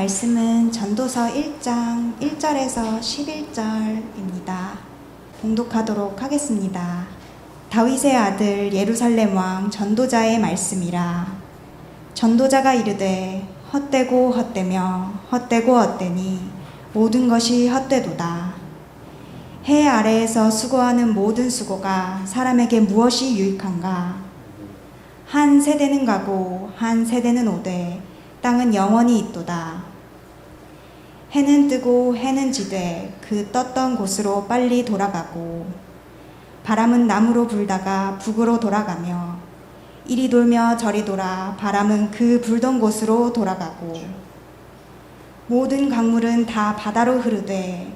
말씀은 전도서 1장 1절에서 11절입니다. 봉독하도록 하겠습니다. 다윗의 아들 예루살렘 왕 전도자의 말씀이라. 전도자가 이르되 헛되고 헛되며 헛되고 헛되니 모든 것이 헛되도다. 해 아래에서 수고하는 모든 수고가 사람에게 무엇이 유익한가? 한 세대는 가고 한 세대는 오되 땅은 영원히 있도다. 해는 뜨고 해는 지되 그 떴던 곳으로 빨리 돌아가고 바람은 남으로 불다가 북으로 돌아가며 이리 돌며 저리 돌아 바람은 그 불던 곳으로 돌아가고 모든 강물은 다 바다로 흐르되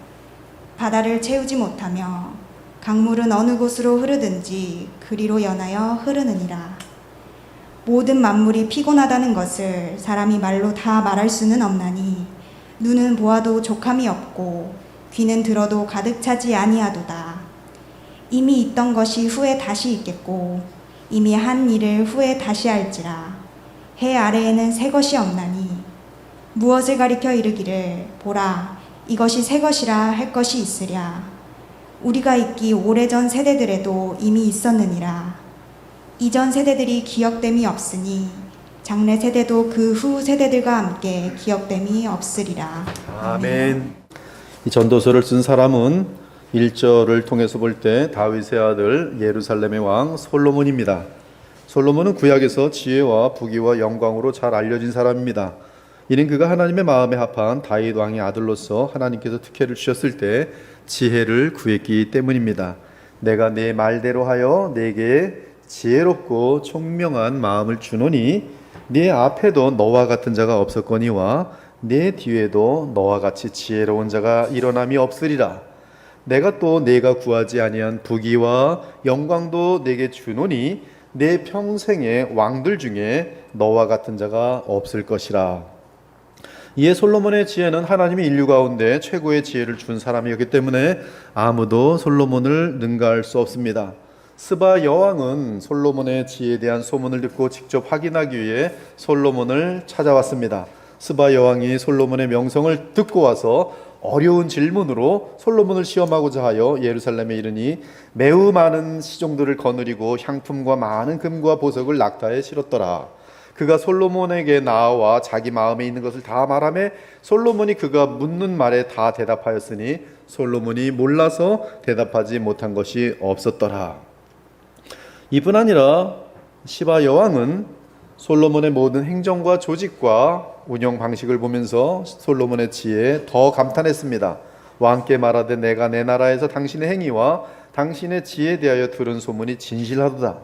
바다를 채우지 못하며 강물은 어느 곳으로 흐르든지 그리로 연하여 흐르느니라. 모든 만물이 피곤하다는 것을 사람이 말로 다 말할 수는 없나니 눈은 보아도 족함이 없고 귀는 들어도 가득 차지 아니하도다. 이미 있던 것이 후에 다시 있겠고 이미 한 일을 후에 다시 할지라. 해 아래에는 새 것이 없나니 무엇을 가리켜 이르기를 보라 이것이 새 것이라 할 것이 있으랴. 우리가 있기 오래전 세대들에도 이미 있었느니라. 이전 세대들이 기억됨이 없으니 장래 세대도 그 후 세대들과 함께 기억됨이 없으리라. 아멘. 이 전도서를 쓴 사람은 1절을 통해서 볼 때 다윗의 아들 예루살렘의 왕 솔로몬입니다. 솔로몬은 구약에서 지혜와 부귀와 영광으로 잘 알려진 사람입니다. 이는 그가 하나님의 마음에 합한 다윗 왕의 아들로서 하나님께서 특혜를 주셨을 때 지혜를 구했기 때문입니다. 내가 내 말대로 하여 내게 지혜롭고 총명한 마음을 주노니 네 앞에도 너와 같은 자가 없었거니와 네 뒤에도 너와 같이 지혜로운 자가 일어남이 없으리라. 내가 또 내가 구하지 아니한 부귀와 영광도 내게 주노니 내 평생의 왕들 중에 너와 같은 자가 없을 것이라. 이에 솔로몬의 지혜는 하나님이 인류 가운데 최고의 지혜를 준 사람이었기 때문에 아무도 솔로몬을 능가할 수 없습니다. 스바 여왕은 솔로몬의 지혜에 대한 소문을 듣고 직접 확인하기 위해 솔로몬을 찾아왔습니다. 스바 여왕이 솔로몬의 명성을 듣고 와서 어려운 질문으로 솔로몬을 시험하고자 하여 예루살렘에 이르니 매우 많은 시종들을 거느리고 향품과 많은 금과 보석을 낙타에 실었더라. 그가 솔로몬에게 나와 자기 마음에 있는 것을 다 말하며 솔로몬이 그가 묻는 말에 다 대답하였으니 솔로몬이 몰라서 대답하지 못한 것이 없었더라. 이뿐 아니라 시바 여왕은 솔로몬의 모든 행정과 조직과 운영 방식을 보면서 솔로몬의 지혜에 더 감탄했습니다. 왕께 말하되 내가 내 나라에서 당신의 행위와 당신의 지혜에 대하여 들은 소문이 진실하도다.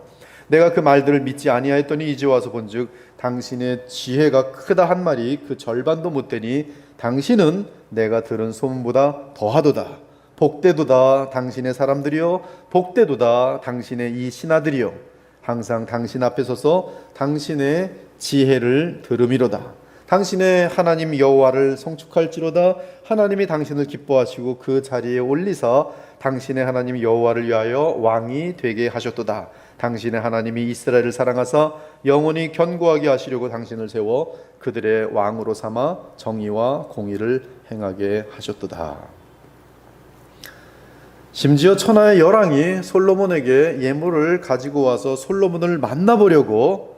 내가 그 말들을 믿지 아니하였더니 이제 와서 본즉 당신의 지혜가 크다 한 말이 그 절반도 못되니 당신은 내가 들은 소문보다 더하도다. 복되도다 당신의 사람들이요 복되도다 당신의 이 신하들이요 항상 당신 앞에 서서 당신의 지혜를 들음이로다. 당신의 하나님 여호와를 송축할지로다. 하나님이 당신을 기뻐하시고 그 자리에 올리사 당신의 하나님 여호와를 위하여 왕이 되게 하셨도다. 당신의 하나님이 이스라엘을 사랑하사 영원히 견고하게 하시려고 당신을 세워 그들의 왕으로 삼아 정의와 공의를 행하게 하셨도다. 심지어 천하의 열왕이 솔로몬에게 예물을 가지고 와서 솔로몬을 만나보려고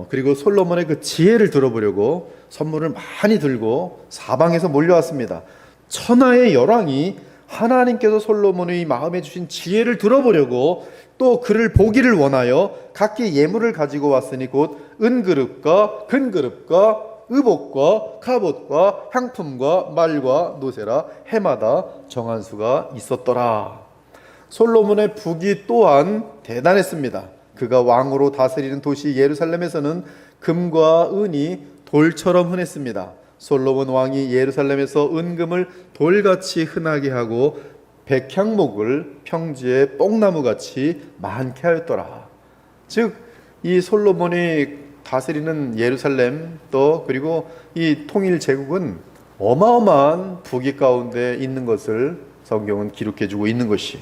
그리고 솔로몬의 그 지혜를 들어보려고 선물을 많이 들고 사방에서 몰려왔습니다. 천하의 열왕이 하나님께서 솔로몬의 마음에 주신 지혜를 들어보려고 또 그를 보기를 원하여 각기 예물을 가지고 왔으니 곧 은그릇과 금그릇과 의복과 갑옷과 향품과 말과 노새라 해마다 정한 수가 있었더라. 솔로몬의 부귀 또한 대단했습니다. 그가 왕으로 다스리는 도시 예루살렘에서는 금과 은이 돌처럼 흔했습니다. 솔로몬 왕이 예루살렘에서 은금을 돌같이 흔하게 하고 백향목을 평지에 뽕나무같이 많게 하였더라. 즉 이 솔로몬이 다스리는 예루살렘 또 그리고 이 통일 제국은 어마어마한 부귀 가운데 있는 것을 성경은 기록해주고 있는 것이.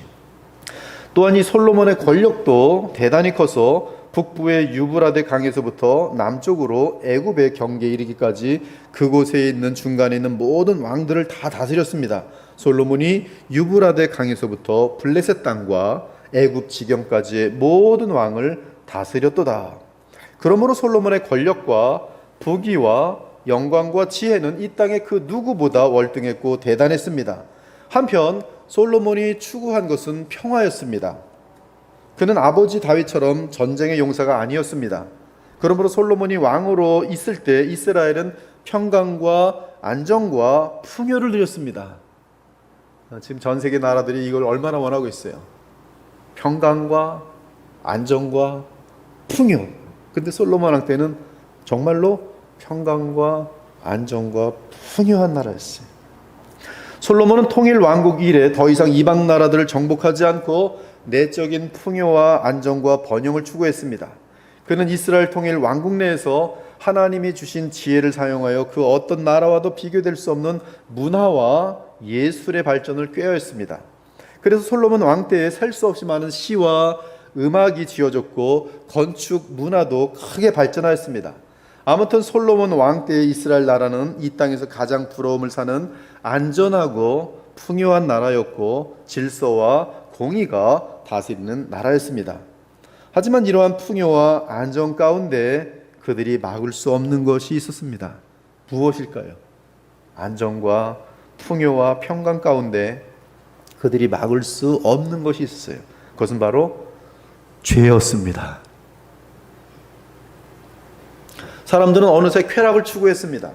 또한 이 솔로몬의 권력도 대단히 커서 북부의 유브라데 강에서부터 남쪽으로 애굽의 경계에 이르기까지 그곳에 있는 중간에 있는 모든 왕들을 다 다스렸습니다. 솔로몬이 유브라데 강에서부터 블레셋 땅과 애굽 지경까지의 모든 왕을 다스렸도다. 그러므로 솔로몬의 권력과 부귀와 영광과 지혜는 이 땅의 그 누구보다 월등했고 대단했습니다. 한편 솔로몬이 추구한 것은 평화였습니다. 그는 아버지 다윗처럼 전쟁의 용사가 아니었습니다. 그러므로 솔로몬이 왕으로 있을 때 이스라엘은 평강과 안정과 풍요를 누렸습니다. 지금 전 세계 나라들이 이걸 얼마나 원하고 있어요. 평강과 안정과 풍요. 근데 솔로몬 왕 때는 정말로 평강과 안정과 풍요한 나라였어요. 솔로몬은 통일 왕국 이래 더 이상 이방 나라들을 정복하지 않고 내적인 풍요와 안정과 번영을 추구했습니다. 그는 이스라엘 통일 왕국 내에서 하나님이 주신 지혜를 사용하여 그 어떤 나라와도 비교될 수 없는 문화와 예술의 발전을 꾀하였습니다. 그래서 솔로몬 왕 때에 셀 수 없이 많은 시와 음악이 지어졌고 건축 문화도 크게 발전하였습니다. 아무튼 솔로몬 왕 때의 이스라엘 나라는 이 땅에서 가장 부러움을 사는 안전하고 풍요한 나라였고 질서와 공의가 다스리는 나라였습니다. 하지만 이러한 풍요와 안정 가운데 그들이 막을 수 없는 것이 있었습니다. 무엇일까요? 안정과 풍요와 평강 가운데 그들이 막을 수 없는 것이 있었어요. 그것은 바로 죄였습니다. 사람들은 어느새 쾌락을 추구했습니다.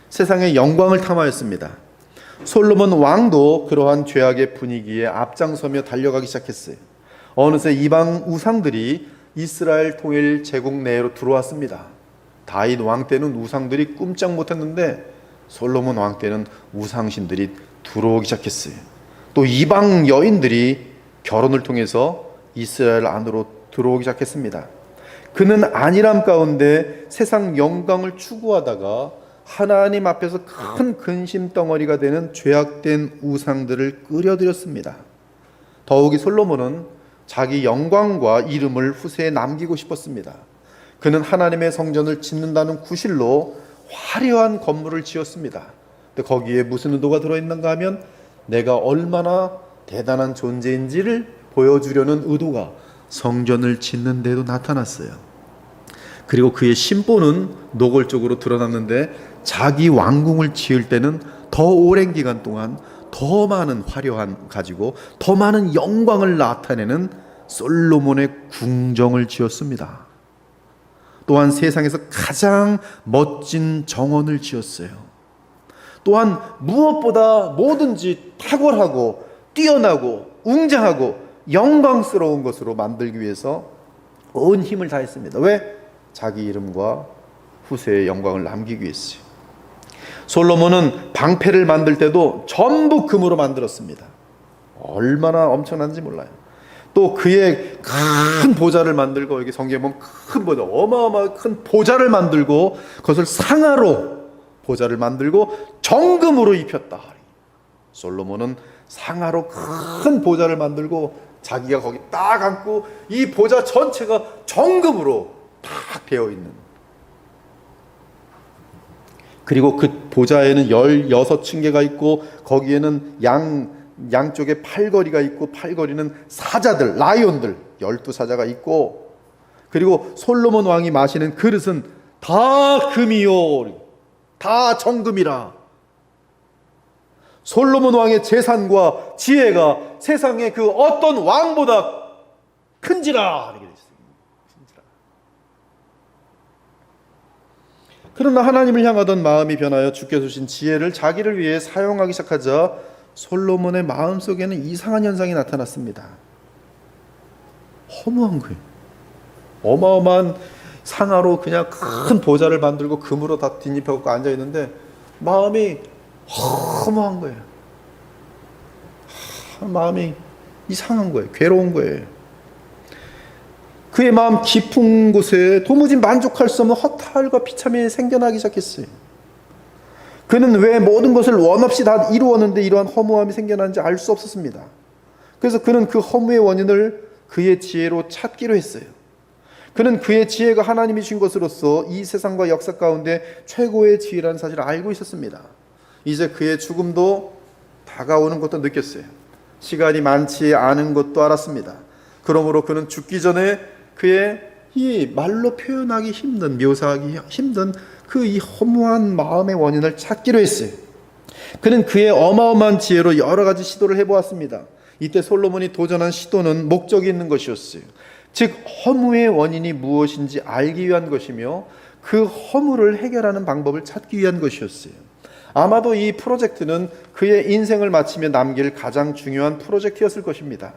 세상의 영광을 탐하였습니다. 솔로몬 왕도 그러한 죄악의 분위기에 앞장서며 달려가기 시작했어요. 어느새 이방 우상들이 이스라엘 통일 제국 내로 들어왔습니다. 다윗 왕 때는 우상들이 꼼짝 못했는데 솔로몬 왕 때는 우상신들이 들어오기 시작했어요. 또 이방 여인들이 결혼을 통해서 이스라엘 안으로 들어오기 시작했습니다. 그는 안일함 가운데 세상 영광을 추구하다가 하나님 앞에서 큰 근심 덩어리가 되는 죄악된 우상들을 끌어들였습니다. 더욱이 솔로몬은 자기 영광과 이름을 후세에 남기고 싶었습니다. 그는 하나님의 성전을 짓는다는 구실로 화려한 건물을 지었습니다. 근데 거기에 무슨 의도가 들어있는가 하면 내가 얼마나 대단한 존재인지를 보여주려는 의도가 성전을 짓는 데도 나타났어요. 그리고 그의 심보는 노골적으로 드러났는데 자기 왕궁을 지을 때는 더 오랜 기간 동안 더 많은 화려함 가지고 더 많은 영광을 나타내는 솔로몬의 궁정을 지었습니다. 또한 세상에서 가장 멋진 정원을 지었어요. 또한 무엇보다 뭐든지 탁월하고 뛰어나고 웅장하고 영광스러운 것으로 만들기 위해서 온 힘을 다했습니다. 왜? 자기 이름과 후세의 영광을 남기기 위해서요. 솔로몬은 방패를 만들 때도 전부 금으로 만들었습니다. 얼마나 엄청난지 몰라요. 또 그의 큰 보좌를 만들고, 여기 성경에 보면 큰 보좌, 어마어마한 큰 보좌를 만들고 그것을 상아로 보좌를 만들고 정금으로 입혔다. 솔로몬은 상아로 큰 보좌를 만들고 자기가 거기 딱 앉고 이 보좌 전체가 정금으로 딱 되어 있는, 그리고 그 보좌에는 16층계가 있고 거기에는 양쪽에 팔걸이가 있고 팔걸이는 사자들, 라이온들 12사자가 있고, 그리고 솔로몬 왕이 마시는 그릇은 다 금이요 다 정금이라. 솔로몬 왕의 재산과 지혜가 세상의 그 어떤 왕보다 큰지라 이렇게 되어 있습니다. 그러나 하나님을 향하던 마음이 변하여 주께서 주신 지혜를 자기를 위해 사용하기 시작하자 솔로몬의 마음속에는 이상한 현상이 나타났습니다. 허무한 거예요. 어마어마한 상아로 그냥 큰 보좌를 만들고 금으로 다 뒷입혀갖고 앉아있는데 마음이 허무한 거예요. 마음이 이상한 거예요. 괴로운 거예요. 그의 마음 깊은 곳에 도무지 만족할 수 없는 허탈과 비참이 생겨나기 시작했어요. 그는 왜 모든 것을 원 없이 다 이루었는데 이러한 허무함이 생겨나는지 알 수 없었습니다. 그래서 그는 그 허무의 원인을 그의 지혜로 찾기로 했어요. 그는 그의 지혜가 하나님이 주신 것으로서 이 세상과 역사 가운데 최고의 지혜라는 사실을 알고 있었습니다. 이제 그의 죽음도 다가오는 것도 느꼈어요. 시간이 많지 않은 것도 알았습니다. 그러므로 그는 죽기 전에 그의 이 말로 표현하기 힘든, 묘사하기 힘든 그 이 허무한 마음의 원인을 찾기로 했어요. 그는 그의 어마어마한 지혜로 여러 가지 시도를 해보았습니다. 이때 솔로몬이 도전한 시도는 목적이 있는 것이었어요. 즉 허무의 원인이 무엇인지 알기 위한 것이며 그 허무를 해결하는 방법을 찾기 위한 것이었어요. 아마도 이 프로젝트는 그의 인생을 마치며 남길 가장 중요한 프로젝트였을 것입니다.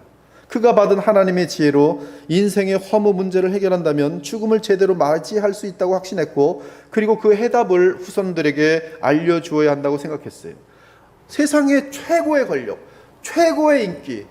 그가 받은 하나님의 지혜로 인생의 허무 문제를 해결한다면 죽음을 제대로 맞이할 수 있다고 확신했고, 그리고 그 해답을 후손들에게 알려주어야 한다고 생각했어요. 세상의 최고의 권력, 최고의 인기,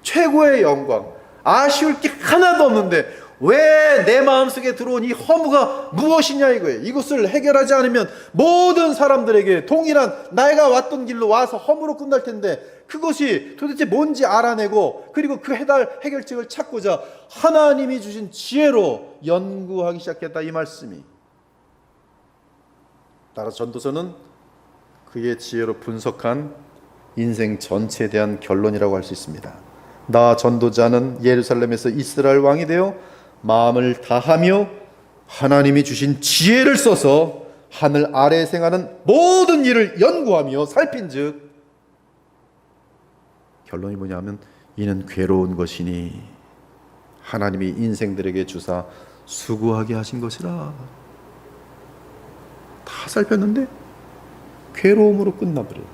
최고의 영광, 아쉬울 게 하나도 없는데 왜 내 마음속에 들어온 이 허무가 무엇이냐 이거예요. 이것을 해결하지 않으면 모든 사람들에게 동일한 내가 왔던 길로 와서 허무로 끝날 텐데, 그것이 도대체 뭔지 알아내고 그리고 그 해결책을 찾고자 하나님이 주신 지혜로 연구하기 시작했다, 이 말씀이. 따라서 전도서는 그의 지혜로 분석한 인생 전체에 대한 결론이라고 할 수 있습니다. 나 전도자는 예루살렘에서 이스라엘 왕이 되어 마음을 다하며 하나님이 주신 지혜를 써서 하늘 아래에 생하는 모든 일을 연구하며 살핀즉, 결론이 뭐냐면 이는 괴로운 것이니 하나님이 인생들에게 주사 수고하게 하신 것이라. 다 살폈는데 괴로움으로 끝나버려요.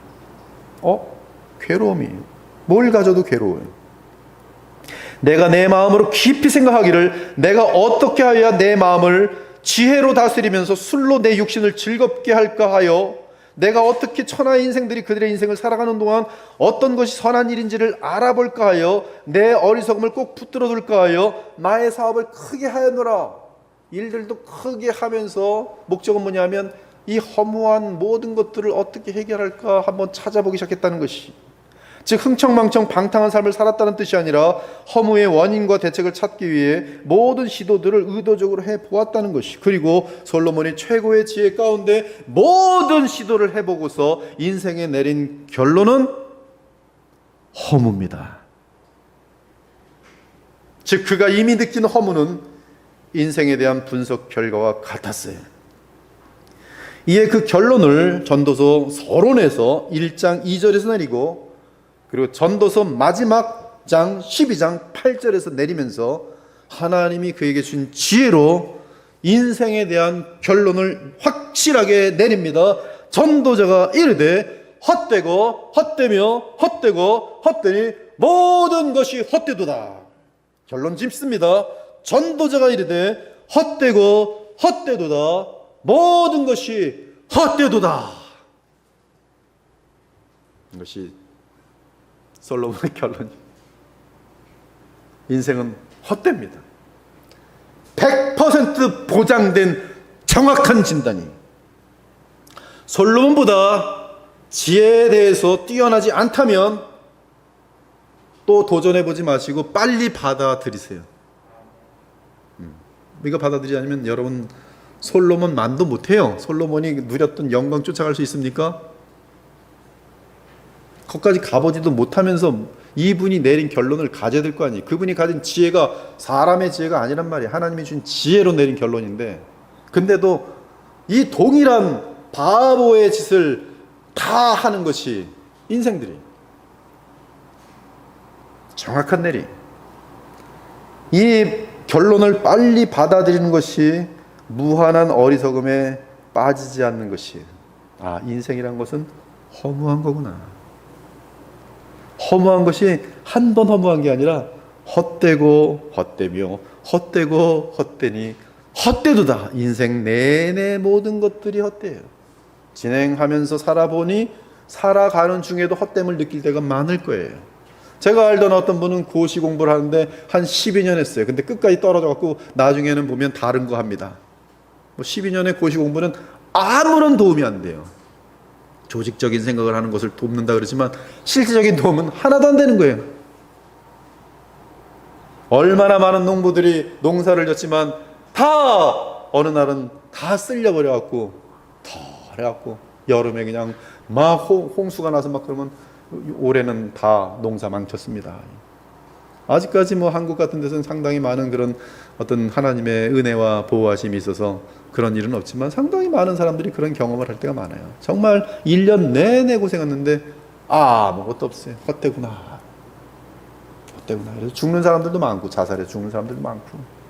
괴로움이에요. 뭘 가져도 괴로워요. 내가 내 마음으로 깊이 생각하기를 내가 어떻게 하여야 내 마음을 지혜로 다스리면서 술로 내 육신을 즐겁게 할까 하여, 내가 어떻게 천하의 인생들이 그들의 인생을 살아가는 동안 어떤 것이 선한 일인지를 알아볼까 하여, 내 어리석음을 꼭 붙들어 둘까 하여 나의 사업을 크게 하였노라. 일들도 크게 하면서 목적은 뭐냐면 이 허무한 모든 것들을 어떻게 해결할까 한번 찾아보기 시작했다는 것이, 즉 흥청망청 방탕한 삶을 살았다는 뜻이 아니라 허무의 원인과 대책을 찾기 위해 모든 시도들을 의도적으로 해보았다는 것이, 그리고 솔로몬이 최고의 지혜 가운데 모든 시도를 해보고서 인생에 내린 결론은 허무입니다. 즉 그가 이미 느낀 허무는 인생에 대한 분석 결과와 같았어요. 이에 그 결론을 전도서 서론에서 1장 2절에서 내리고, 그리고 전도서 마지막 장 12장 8절에서 내리면서 하나님이 그에게 준 지혜로 인생에 대한 결론을 확실하게 내립니다. 전도자가 이르되 헛되고 헛되며 헛되고 헛되니 모든 것이 헛되도다. 결론 짓습니다. 전도자가 이르되 헛되고 헛되도다. 모든 것이 헛되도다. 이것이 솔로몬의 결론이, 인생은 헛됩니다. 100% 보장된 정확한 진단이. 솔로몬보다 지혜에 대해서 뛰어나지 않다면 또 도전해보지 마시고 빨리 받아들이세요. 이거 받아들이지 않으면 여러분 솔로몬만도 못해요. 솔로몬이 누렸던 영광 쫓아갈 수 있습니까? 거기까지 가보지도 못하면서 이분이 내린 결론을 가져야 될 거 아니에요. 그분이 가진 지혜가 사람의 지혜가 아니란 말이에요. 하나님이 준 지혜로 내린 결론인데, 근데도 이 동일한 바보의 짓을 다 하는 것이 인생들이 정확한 내리. 이 결론을 빨리 받아들이는 것이 무한한 어리석음에 빠지지 않는 것이에요. 인생이란 것은 허무한 거구나. 허무한 것이 한 번 허무한 게 아니라 헛되고 헛되며 헛되고 헛되니 헛되도다. 인생 내내 모든 것들이 헛되요. 진행하면서 살아보니 살아가는 중에도 헛됨을 느낄 때가 많을 거예요. 제가 알던 어떤 분은 고시 공부를 하는데 한 12년 했어요. 근데 끝까지 떨어져갖고 나중에는 보면 다른 거 합니다. 12년의 고시 공부는 아무런 도움이 안 돼요. 조직적인 생각을 하는 것을 돕는다 그러지만 실질적인 도움은 하나도 안 되는 거예요. 얼마나 많은 농부들이 농사를 졌지만 다 어느 날은 다 쓸려버려갖고 덜해갖고 여름에 그냥 막 홍수가 나서 막 그러면 올해는 다 농사 망쳤습니다. 아직까지 뭐 한국 같은 데서는 상당히 많은 그런 어떤 하나님의 은혜와 보호하심이 있어서 그런 일은 없지만 상당히 많은 사람들이 그런 경험을 할 때가 많아요. 정말 1년 내내 고생했는데 아무것도 없어요. 헛되구나. 헛되구나. 그래서 죽는 사람들도 많고 자살해 죽는 사람들도 많고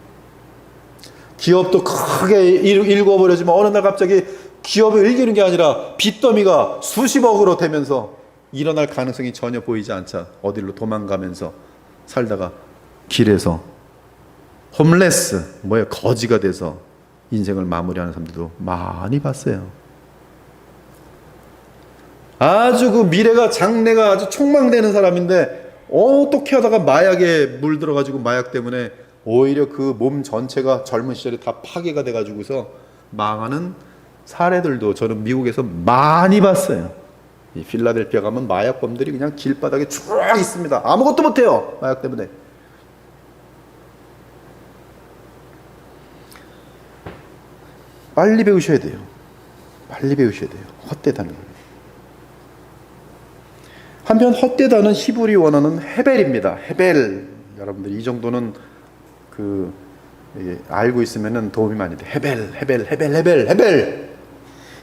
기업도 크게 일궈버려지면 어느 날 갑자기 기업을 일기는 게 아니라 빚더미가 수십억으로 되면서 일어날 가능성이 전혀 보이지 않자 어디로 도망가면서 살다가 길에서 홈레스 거지가 돼서 인생을 마무리하는 사람들도 많이 봤어요. 아주 그 미래가 장래가 아주 촉망되는 사람인데 어떻게 하다가 마약에 물들어가지고 마약 때문에 오히려 그 몸 전체가 젊은 시절에 다 파괴가 돼가지고서 망하는 사례들도 저는 미국에서 많이 봤어요. 이 필라델피아 가면 마약범들이 그냥 길바닥에 쭉 있습니다. 아무것도 못해요. 마약 때문에. 빨리 배우셔야 돼요. 빨리 배우셔야 돼요. 헛되다는 걸. 한편 헛되다는 히브리 원어는 헤벨입니다. 헤벨. 여러분들 이 정도는 알고 있으면 도움이 많이 돼. 헤벨.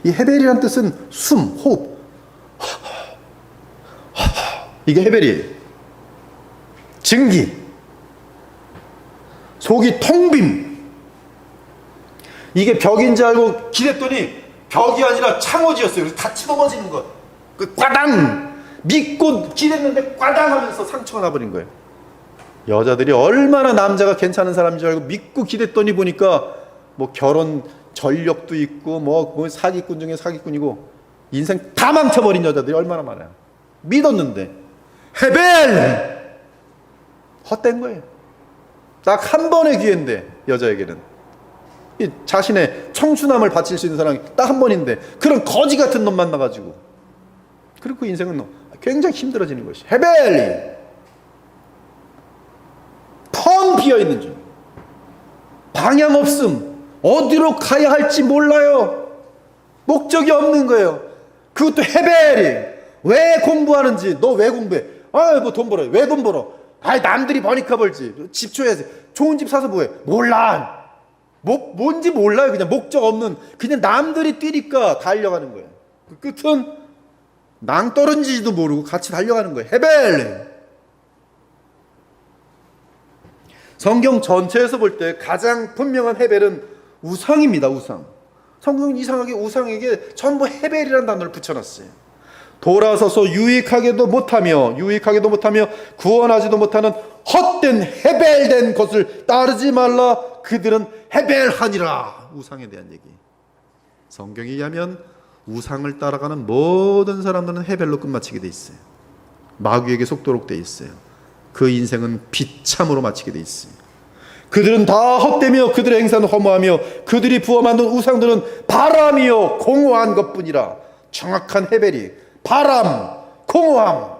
이 헤벨이란 뜻은 숨, 호흡. 이게 헤벨이에요. 증기. 속이 텅빔. 이게 벽인지 알고 기댔더니 벽이 아니라 창호지였어요. 그래서 다 치넘어지는 것. 그 꽈당! 믿고 기댔는데 꽈당 하면서 상처가 나버린 거예요. 여자들이 얼마나 남자가 괜찮은 사람인 줄 알고 믿고 기댔더니 보니까 뭐 결혼 전력도 있고 뭐 사기꾼 중에 사기꾼이고 인생 다 망쳐버린 여자들이 얼마나 많아요. 믿었는데 헤벨! 헛된 거예요. 딱 한 번의 기회인데 여자에게는 이 자신의 청춘함을 바칠 수 있는 사람이 딱 한 번인데 그런 거지 같은 놈 만나가지고 그리고 인생은 굉장히 힘들어지는 것이 헤벨이 텅 비어있는 중 방향 없음 어디로 가야 할지 몰라요. 목적이 없는 거예요. 그것도 헤벨이 왜 공부하는지 너 왜 공부해? 뭐 돈 벌어요. 왜 돈 벌어? 남들이 버니까 벌지. 집 줘야지. 좋은 집 사서 뭐해? 몰라. 뭔지 몰라요. 그냥 목적 없는 그냥 남들이 뛰니까 달려가는 거예요. 그 끝은 낭떠러지지도 모르고 같이 달려가는 거예요. 헤벨. 성경 전체에서 볼 때 가장 분명한 헤벨은 우상입니다. 우상. 성경은 이상하게 우상에게 전부 헤벨이라는 단어를 붙여놨어요. 돌아서서 유익하게도 못하며 구원하지도 못하는 헛된 헤벨된 것을 따르지 말라. 그들은 헤벨하니라. 우상에 대한 얘기. 성경에 의하면 우상을 따라가는 모든 사람들은 헤벨로 끝마치게 돼 있어요. 마귀에게 속도록 돼 있어요. 그 인생은 비참으로 마치게 돼 있어요. 그들은 다 헛되며 그들의 행사는 허무하며 그들이 부어 만든 우상들은 바람이요 공허한 것뿐이라. 정확한 헤벨이 바람, 공허함.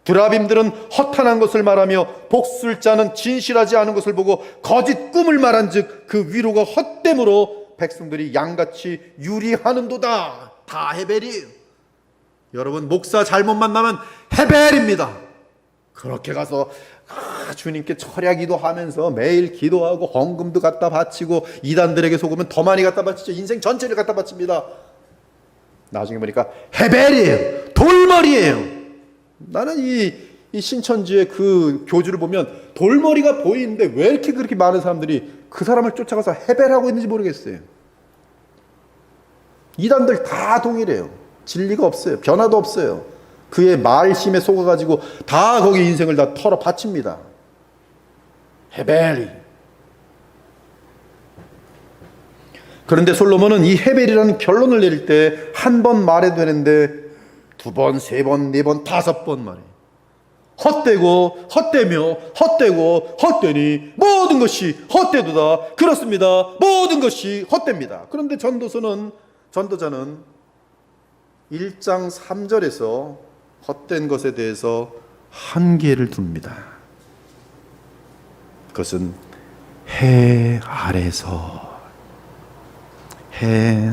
드라빔들은 허탄한 것을 말하며 복술자는 진실하지 않은 것을 보고 거짓 꿈을 말한즉 그 위로가 헛됨으로 백성들이 양같이 유리하는도다. 다 헤벨이에요. 여러분 목사 잘못 만나면 헤벨입니다. 그렇게 가서 주님께 철야기도 하면서 매일 기도하고 헌금도 갖다 바치고 이단들에게 속으면 더 많이 갖다 바치죠. 인생 전체를 갖다 바칩니다. 나중에 보니까 헤벨이에요. 돌머리예요. 나는 이 신천지의 그 교주를 보면 돌머리가 보이는데 왜 이렇게 그렇게 많은 사람들이 그 사람을 쫓아가서 헤벨하고 있는지 모르겠어요. 이단들 다 동일해요. 진리가 없어요. 변화도 없어요. 그의 말심에 속아가지고 다 거기 인생을 다 털어 바칩니다. 헤벨이. 그런데 솔로몬은 이 헤벨이라는 결론을 내릴 때 한 번 말해도 되는데 두 번, 세 번, 네 번, 다섯 번 말해요. 헛되고 헛되며 헛되고 헛되니 모든 것이 헛되도다. 그렇습니다. 모든 것이 헛됩니다. 그런데 전도자는 1장 3절에서 헛된 것에 대해서 한계를 둡니다. 그것은 해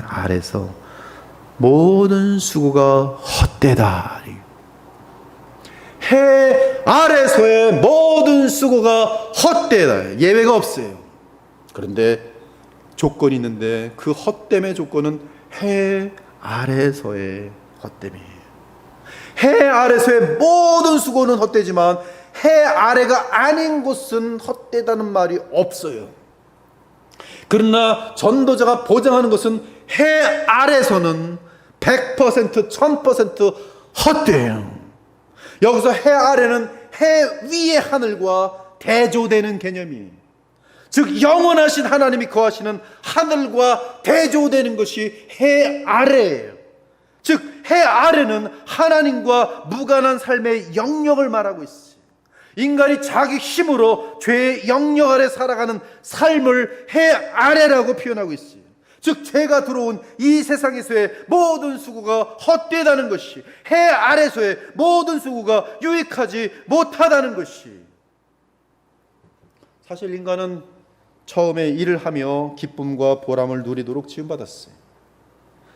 아래서 모든 수고가 헛되다. 해 아래서의 모든 수고가 헛되다. 예외가 없어요. 그런데 조건이 있는데 그 헛됨의 조건은 해 아래서의 헛됨이에요. 해 아래서의 모든 수고는 헛되지만 해 아래가 아닌 곳은 헛되다는 말이 없어요. 그러나 전도자가 보장하는 것은 해 아래서는 100%, 1000% 헛돼요. 여기서 해 아래는 해 위의 하늘과 대조되는 개념이에요. 즉 영원하신 하나님이 거하시는 하늘과 대조되는 것이 해 아래예요. 즉 해 아래는 하나님과 무관한 삶의 영역을 말하고 있어요. 인간이 자기 힘으로 죄의 영역 아래 살아가는 삶을 해 아래라고 표현하고 있어요. 즉 죄가 들어온 이 세상에서의 모든 수고가 헛되다는 것이, 해 아래서의 모든 수고가 유익하지 못하다는 것이. 사실 인간은 처음에 일을 하며 기쁨과 보람을 누리도록 지음받았어요.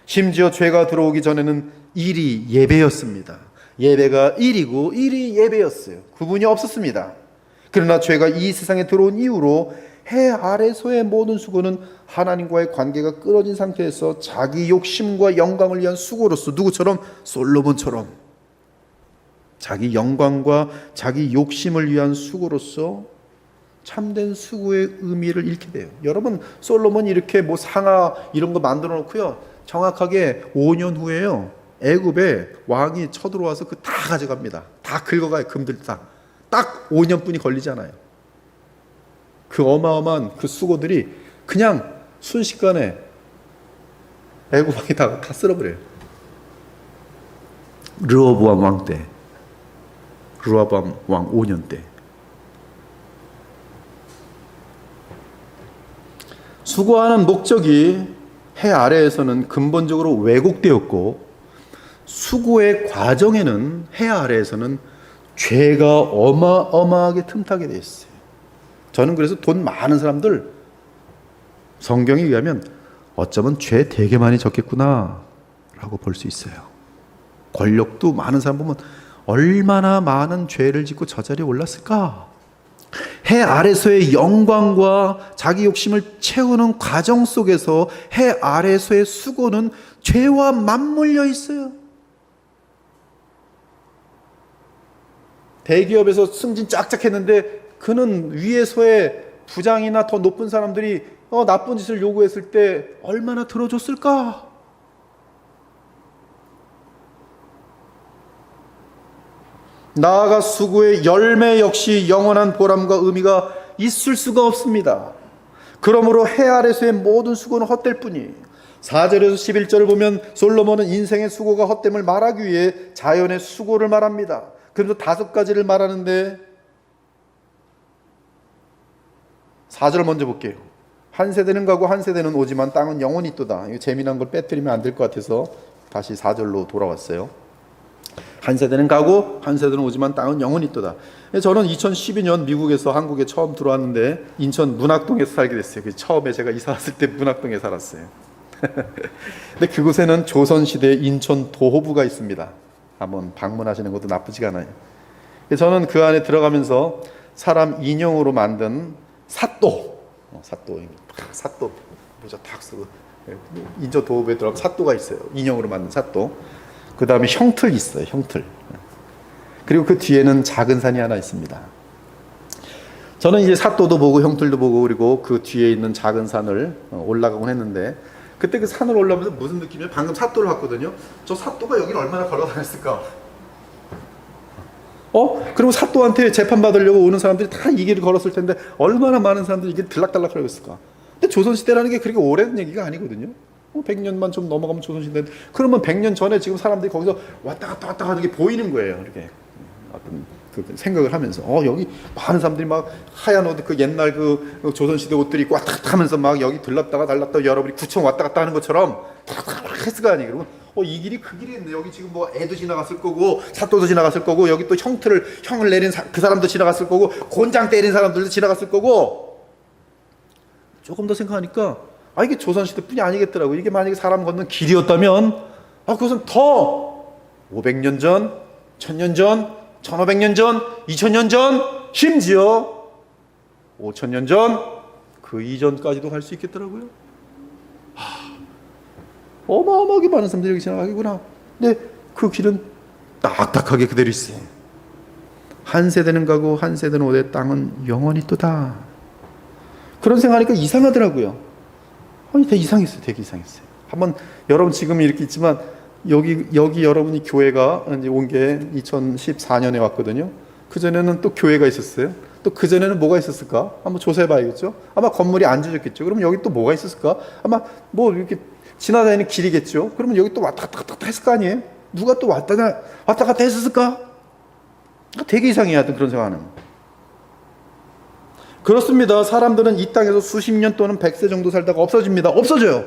심지어 죄가 들어오기 전에는 일이 예배였습니다. 예배가 일이고 일이 예배였어요. 구분이 없었습니다. 그러나 죄가 이 세상에 들어온 이후로 해 아래서의 모든 수고는 하나님과의 관계가 끊어진 상태에서 자기 욕심과 영광을 위한 수고로서, 누구처럼? 솔로몬처럼 자기 영광과 자기 욕심을 위한 수고로서 참된 수고의 의미를 잃게 돼요. 여러분, 솔로몬이 이렇게 뭐 상하 이런 거 만들어 놓고요, 정확하게 5년 후에요, 애굽에 왕이 쳐들어와서 그 다 가져갑니다. 다 긁어가요. 금들 딱 5년뿐이 걸리잖아요. 그 어마어마한 그 수고들이 그냥 순식간에 애굽 왕이 다 쓸어버려요. 르호보암 왕 때, 르호보암 왕 5년 때. 수고하는 목적이 해 아래에서는 근본적으로 왜곡되었고, 수고의 과정에는 해 아래에서는 죄가 어마어마하게 틈타게 되어 있어요. 저는 그래서 돈 많은 사람들, 성경에 의하면 어쩌면 죄 되게 많이 졌겠구나 라고 볼 수 있어요. 권력도 많은 사람 보면 얼마나 많은 죄를 짓고 저 자리에 올랐을까. 해 아래서의 영광과 자기 욕심을 채우는 과정 속에서 해 아래서의 수고는 죄와 맞물려 있어요. 대기업에서 승진 쫙쫙 했는데 그는 위에서의 부장이나 더 높은 사람들이 나쁜 짓을 요구했을 때 얼마나 들어줬을까? 나아가 수고의 열매 역시 영원한 보람과 의미가 있을 수가 없습니다. 그러므로 해 아래서의 모든 수고는 헛될 뿐이에요. 4절에서 11절을 보면 솔로몬은 인생의 수고가 헛됨을 말하기 위해 자연의 수고를 말합니다. 그래서 5가지를 말하는데 4절 먼저 볼게요. 한 세대는 가고 한 세대는 오지만 땅은 영원히 있도다. 이거 재미난 걸 빼뜨리면 안 될 것 같아서 다시 4절로 돌아왔어요. 한 세대는 가고 한 세대는 오지만 땅은 영원히 있도다. 저는 2012년 미국에서 한국에 처음 들어왔는데 인천 문학동에서 살게 됐어요. 처음에 제가 이사 왔을 때 문학동에 살았어요. 근데 그곳에는 조선시대 인천 도호부가 있습니다. 한번 방문하시는 것도 나쁘지가 않아요. 저는 그 안에 들어가면서 사람 인형으로 만든 사또 모자 탁 쓰고 인천 도읍에 들어가면 사또가 있어요. 인형으로 만든 사또. 그 다음에 형틀 있어요. 형틀. 그리고 그 뒤에는 작은 산이 하나 있습니다. 저는 이제 사또도 보고 형틀도 보고 그리고 그 뒤에 있는 작은 산을 올라가곤 했는데, 그때 그 산을 올라오면서 무슨 느낌이에요? 방금 사또를 봤거든요. 저 사또가 여기를 얼마나 걸어다녔을까? 그리고 사또한테 재판받으려고 오는 사람들이 다 이 길을 걸었을 텐데 얼마나 많은 사람들이 이 길을 들락달락 걸었을까? 근데 조선시대라는 게 그렇게 오래된 얘기가 아니거든요. 100년만 좀 넘어가면 조선시대. 그러면 100년 전에 지금 사람들이 거기서 왔다 갔다 하는 게 보이는 거예요. 이렇게 어떤 그 생각을 하면서 여기 많은 사람들이 막 하얀 옷, 그 옛날 그 조선시대 옷들 입고 왔다 갔다 하면서 막 여기 들렀다가 달랐다가 여러분이 구청 왔다 갔다 하는 것처럼 했을 거 아니에요. 그러면 이 길이 그 길이었네. 여기 지금 뭐 애도 지나갔을 거고 사또도 지나갔을 거고 여기 또 형을 내린 그 사람도 지나갔을 거고 곤장 때린 사람들도 지나갔을 거고. 조금 더 생각하니까 이게 조선시대뿐이 아니겠더라고요. 이게 만약에 사람 걷는 길이었다면 그것은 더 500년 전, 1000년 전, 1500년 전, 2000년 전, 심지어 5000년 전, 그 이전까지도 갈 수 있겠더라고요. 어마어마하게 많은 사람들이 여기 지나가겠구나. 근데 그 길은 딱딱하게 그대로 있어요. 한 세대는 가고 한 세대는 오되 땅은 영원히 또다. 그런 생각하니까 이상하더라고요. 되게 이상했어요. 되게 이상했어요. 한번 여러분 지금 이렇게 있지만 여기 여러분이 교회가 이제 온 게 2014년에 왔거든요. 그 전에는 또 교회가 있었어요. 또 그 전에는 뭐가 있었을까? 한번 조사해봐야겠죠. 아마 건물이 안 지어졌겠죠. 그럼 여기 또 뭐가 있었을까? 아마 뭐 이렇게 지나다니는 길이겠죠. 그러면 여기 또 왔다 갔다 했을 거 아니에요? 누가 또 왔다 갔다 했었을까? 되게 이상해요. 하여튼 그런 생각하는. 그렇습니다. 사람들은 이 땅에서 수십 년 또는 100세 정도 살다가 없어집니다. 없어져요.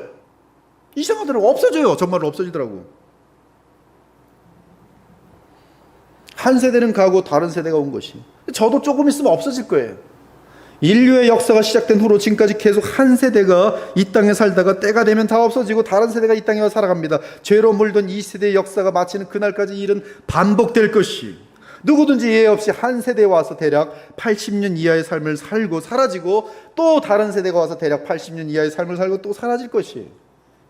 이상하더라고. 없어져요. 정말로 없어지더라고. 한 세대는 가고 다른 세대가 온 것이. 저도 조금 있으면 없어질 거예요. 인류의 역사가 시작된 후로 지금까지 계속 한 세대가 이 땅에 살다가 때가 되면 다 없어지고 다른 세대가 이 땅에 와 살아갑니다. 죄로 물든 이 세대의 역사가 마치는 그날까지 이 일은 반복될 것이. 누구든지 예외 없이 한 세대에 와서 대략 80년 이하의 삶을 살고 사라지고 또 다른 세대가 와서 대략 80년 이하의 삶을 살고 또 사라질 것이.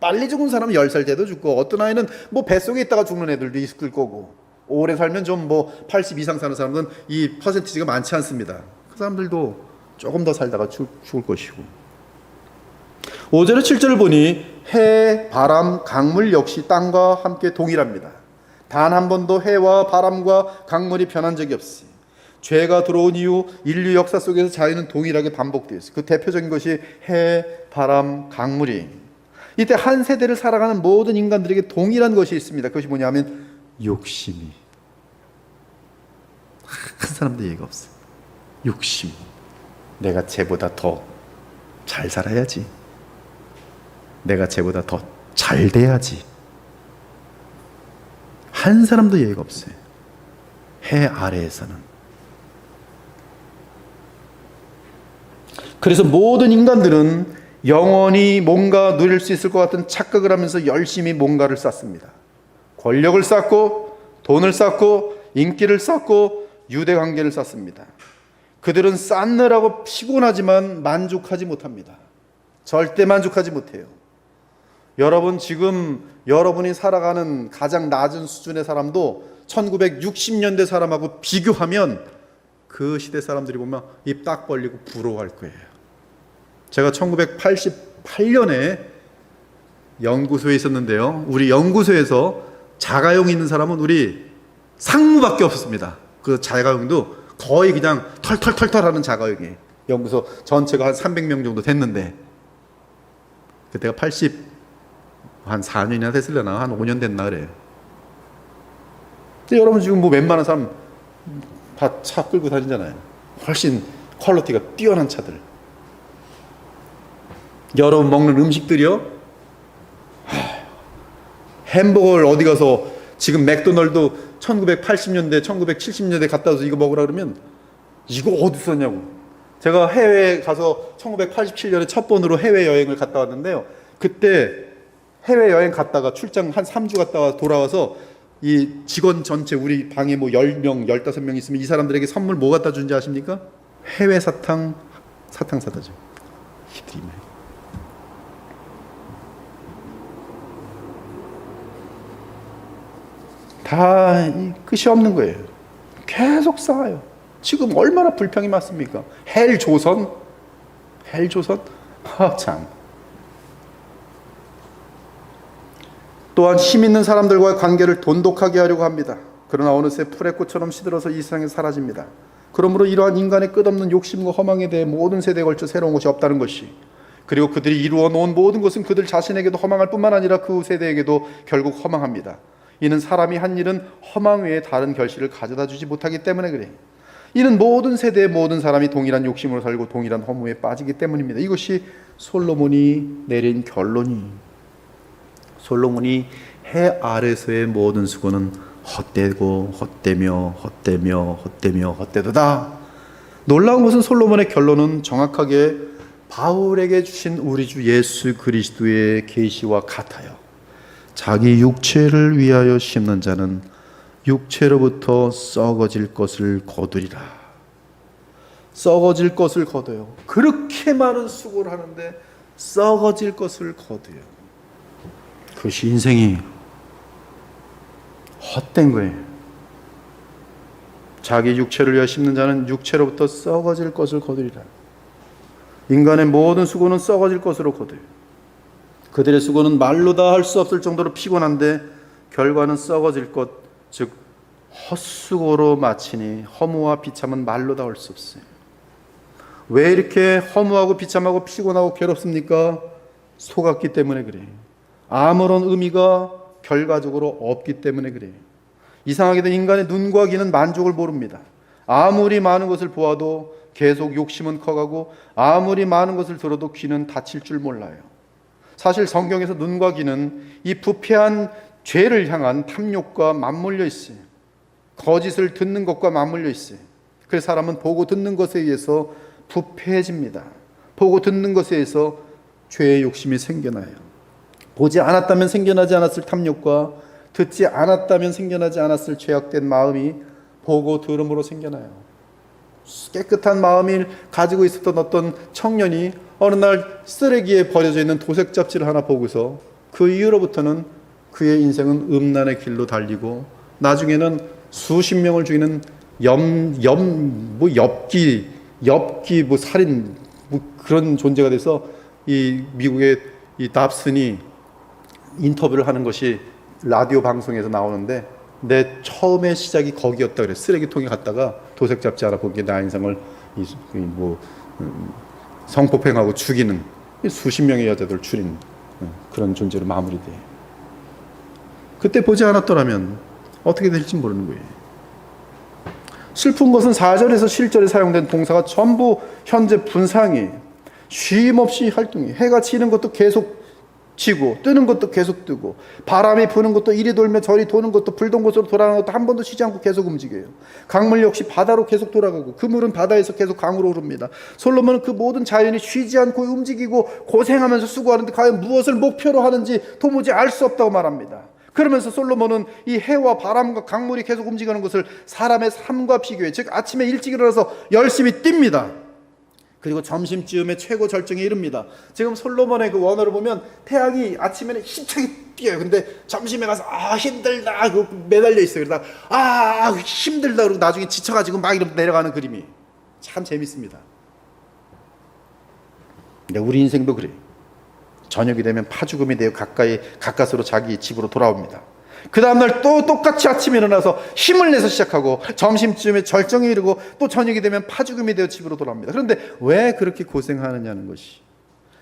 빨리 죽은 사람은 10살 돼도 죽고 어떤 아이는 뭐 뱃속에 있다가 죽는 애들도 있을 거고 오래 살면 좀 뭐 80 이상 사는 사람들은 이 퍼센티지가 많지 않습니다. 그 사람들도 조금 더 살다가 죽을 것이고. 5절에 7절을 보니 해, 바람, 강물 역시 땅과 함께 동일합니다. 단 한 번도 해와 바람과 강물이 변한 적이 없어요. 죄가 들어온 이후 인류 역사 속에서 자연은 동일하게 반복되어 있어요. 그 대표적인 것이 해, 바람, 강물이. 이때 한 세대를 살아가는 모든 인간들에게 동일한 것이 있습니다. 그것이 뭐냐면 욕심이. 한 사람도 예가 없어요. 욕심. 내가 쟤보다 더 잘 살아야지. 내가 쟤보다 더 잘 돼야지. 한 사람도 예의가 없어요. 해 아래에서는. 그래서 모든 인간들은 영원히 뭔가 누릴 수 있을 것 같은 착각을 하면서 열심히 뭔가를 쌓습니다. 권력을 쌓고 돈을 쌓고 인기를 쌓고 유대관계를 쌓습니다. 그들은 쌓느라고 피곤하지만 만족하지 못합니다. 절대 만족하지 못해요. 여러분 지금 여러분이 살아가는 가장 낮은 수준의 사람도 1960년대 사람하고 비교하면 그 시대 사람들이 보면 입 딱 벌리고 부러워할 거예요. 제가 1988년에 연구소에 있었는데요. 우리 연구소에서 자가용 있는 사람은 우리 상무밖에 없었습니다. 그 자가용도 거의 그냥 털털털털 하는 자가용이에요. 연구소 전체가 한 300명 정도 됐는데 그때가 한 4년이나 됐으려나 한 5년 됐나 그래요. 근데 여러분 지금 뭐 웬만한 사람 다 차 끌고 다니잖아요. 훨씬 퀄리티가 뛰어난 차들. 여러분 먹는 음식들이요. 햄버거를 어디 가서 지금 맥도날드 1980년대 1970년대 갔다 와서 이거 먹으라 그러면 이거 어디서 샀냐고. 제가 해외에 가서 1987년에 첫 번으로 해외여행을 갔다 왔는데요. 그때 해외여행 갔다가 출장 한 3주 갔다 와 돌아와서 이 직원 전체 우리 방에 뭐 10명, 15명 있으면 이 사람들에게 선물 뭐 갖다 준지 아십니까? 해외 사탕 사다 줘. 이들이 다 끝이 없는 거예요. 계속 쌓아요. 지금 얼마나 불평이 많습니까? 헬조선? 참. 또한 힘 있는 사람들과의 관계를 돈독하게 하려고 합니다. 그러나 어느새 풀의 꽃처럼 시들어서 이 세상에 사라집니다. 그러므로 이러한 인간의 끝없는 욕심과 허망에 대해 모든 세대에 걸쳐 새로운 것이 없다는 것이, 그리고 그들이 이루어 놓은 모든 것은 그들 자신에게도 허망할 뿐만 아니라 그 세대에게도 결국 허망합니다. 이는 사람이 한 일은 허망 외에 다른 결실을 가져다 주지 못하기 때문에 그래. 이는 모든 세대의 모든 사람이 동일한 욕심으로 살고 동일한 허무에 빠지기 때문입니다. 이것이 솔로몬이 내린 결론이. 솔로몬이 해 아래서의 모든 수고는 헛되고 헛되며 헛되도다. 놀라운 것은 솔로몬의 결론은 정확하게 바울에게 주신 우리 주 예수 그리스도의 계시와 같아요. 자기 육체를 위하여 심는 자는 육체로부터 썩어질 것을 거두리라. 썩어질 것을 거둬요. 그렇게 많은 수고를 하는데 썩어질 것을 거둬요. 그것이 인생이 헛된 거예요. 자기 육체를 위하여 심는 자는 육체로부터 썩어질 것을 거두리라. 인간의 모든 수고는 썩어질 것으로 거둬요. 그들의 수고는 말로 다 할 수 없을 정도로 피곤한데 결과는 썩어질 것, 즉 헛수고로 마치니 허무와 비참은 말로 다 할 수 없어요. 왜 이렇게 허무하고 비참하고 피곤하고 괴롭습니까? 속았기 때문에 그래요. 아무런 의미가 결과적으로 없기 때문에 그래요. 이상하게도 인간의 눈과 귀는 만족을 모릅니다. 아무리 많은 것을 보아도 계속 욕심은 커가고 아무리 많은 것을 들어도 귀는 닫힐 줄 몰라요. 사실 성경에서 눈과 귀는 이 부패한 죄를 향한 탐욕과 맞물려 있어요. 거짓을 듣는 것과 맞물려 있어요. 그래서 사람은 보고 듣는 것에 의해서 부패해집니다. 보고 듣는 것에 의해서 죄의 욕심이 생겨나요. 보지 않았다면 생겨나지 않았을 탐욕과 듣지 않았다면 생겨나지 않았을 죄악된 마음이 보고 들음으로 생겨나요. 깨끗한 마음을 가지고 있었던 어떤 청년이 어느 날 쓰레기에 버려져 있는 도색 잡지를 하나 보고서 그 이후로부터는 그의 인생은 음란의 길로 달리고 나중에는 수십 명을 죽이는 엽기 살인 그런 존재가 돼서 이 미국의 이 답슨이 인터뷰를 하는 것이 라디오 방송에서 나오는데 내 처음의 시작이 거기였다 그래. 쓰레기통에 갔다가 도색 잡지 하나 보기에 나 인생을 성폭행하고 죽이는 수십 명의 여자들 줄인 그런 존재로 마무리돼. 그때 보지 않았더라면 어떻게 될지 모르는 거예요. 슬픈 것은 4절에서 7절에 사용된 동사가 전부 현재 분사형이에요. 쉼없이 활동해. 해가 지는 것도 계속 지고 뜨는 것도 계속 뜨고 바람이 부는 것도 이리 돌며 저리 도는 것도 불던 곳으로 돌아가는 것도 한 번도 쉬지 않고 계속 움직여요. 강물 역시 바다로 계속 돌아가고 그 물은 바다에서 계속 강으로 흐릅니다. 솔로몬은 그 모든 자연이 쉬지 않고 움직이고 고생하면서 수고하는데 과연 무엇을 목표로 하는지 도무지 알 수 없다고 말합니다. 그러면서 솔로몬은 이 해와 바람과 강물이 계속 움직이는 것을 사람의 삶과 비교해, 즉 아침에 일찍 일어나서 열심히 뜁니다. 그리고 점심쯤에 최고 절정에 이릅니다. 지금 솔로몬의 그 원어를 보면 태양이 아침에는 힘차게 뛰어요. 근데 점심에 가서 힘들다 그 매달려 있어요. 그러다가 힘들다 그러고 나중에 지쳐가지고 막 이렇게 내려가는 그림이 참 재밌습니다. 근데 우리 인생도 그래요. 저녁이 되면 파죽음이 되어 가까스로 자기 집으로 돌아옵니다. 그 다음날 또 똑같이 아침에 일어나서 힘을 내서 시작하고 점심쯤에 절정에 이르고 또 저녁이 되면 파죽음이 되어 집으로 돌아옵니다. 그런데 왜 그렇게 고생하느냐는 것이,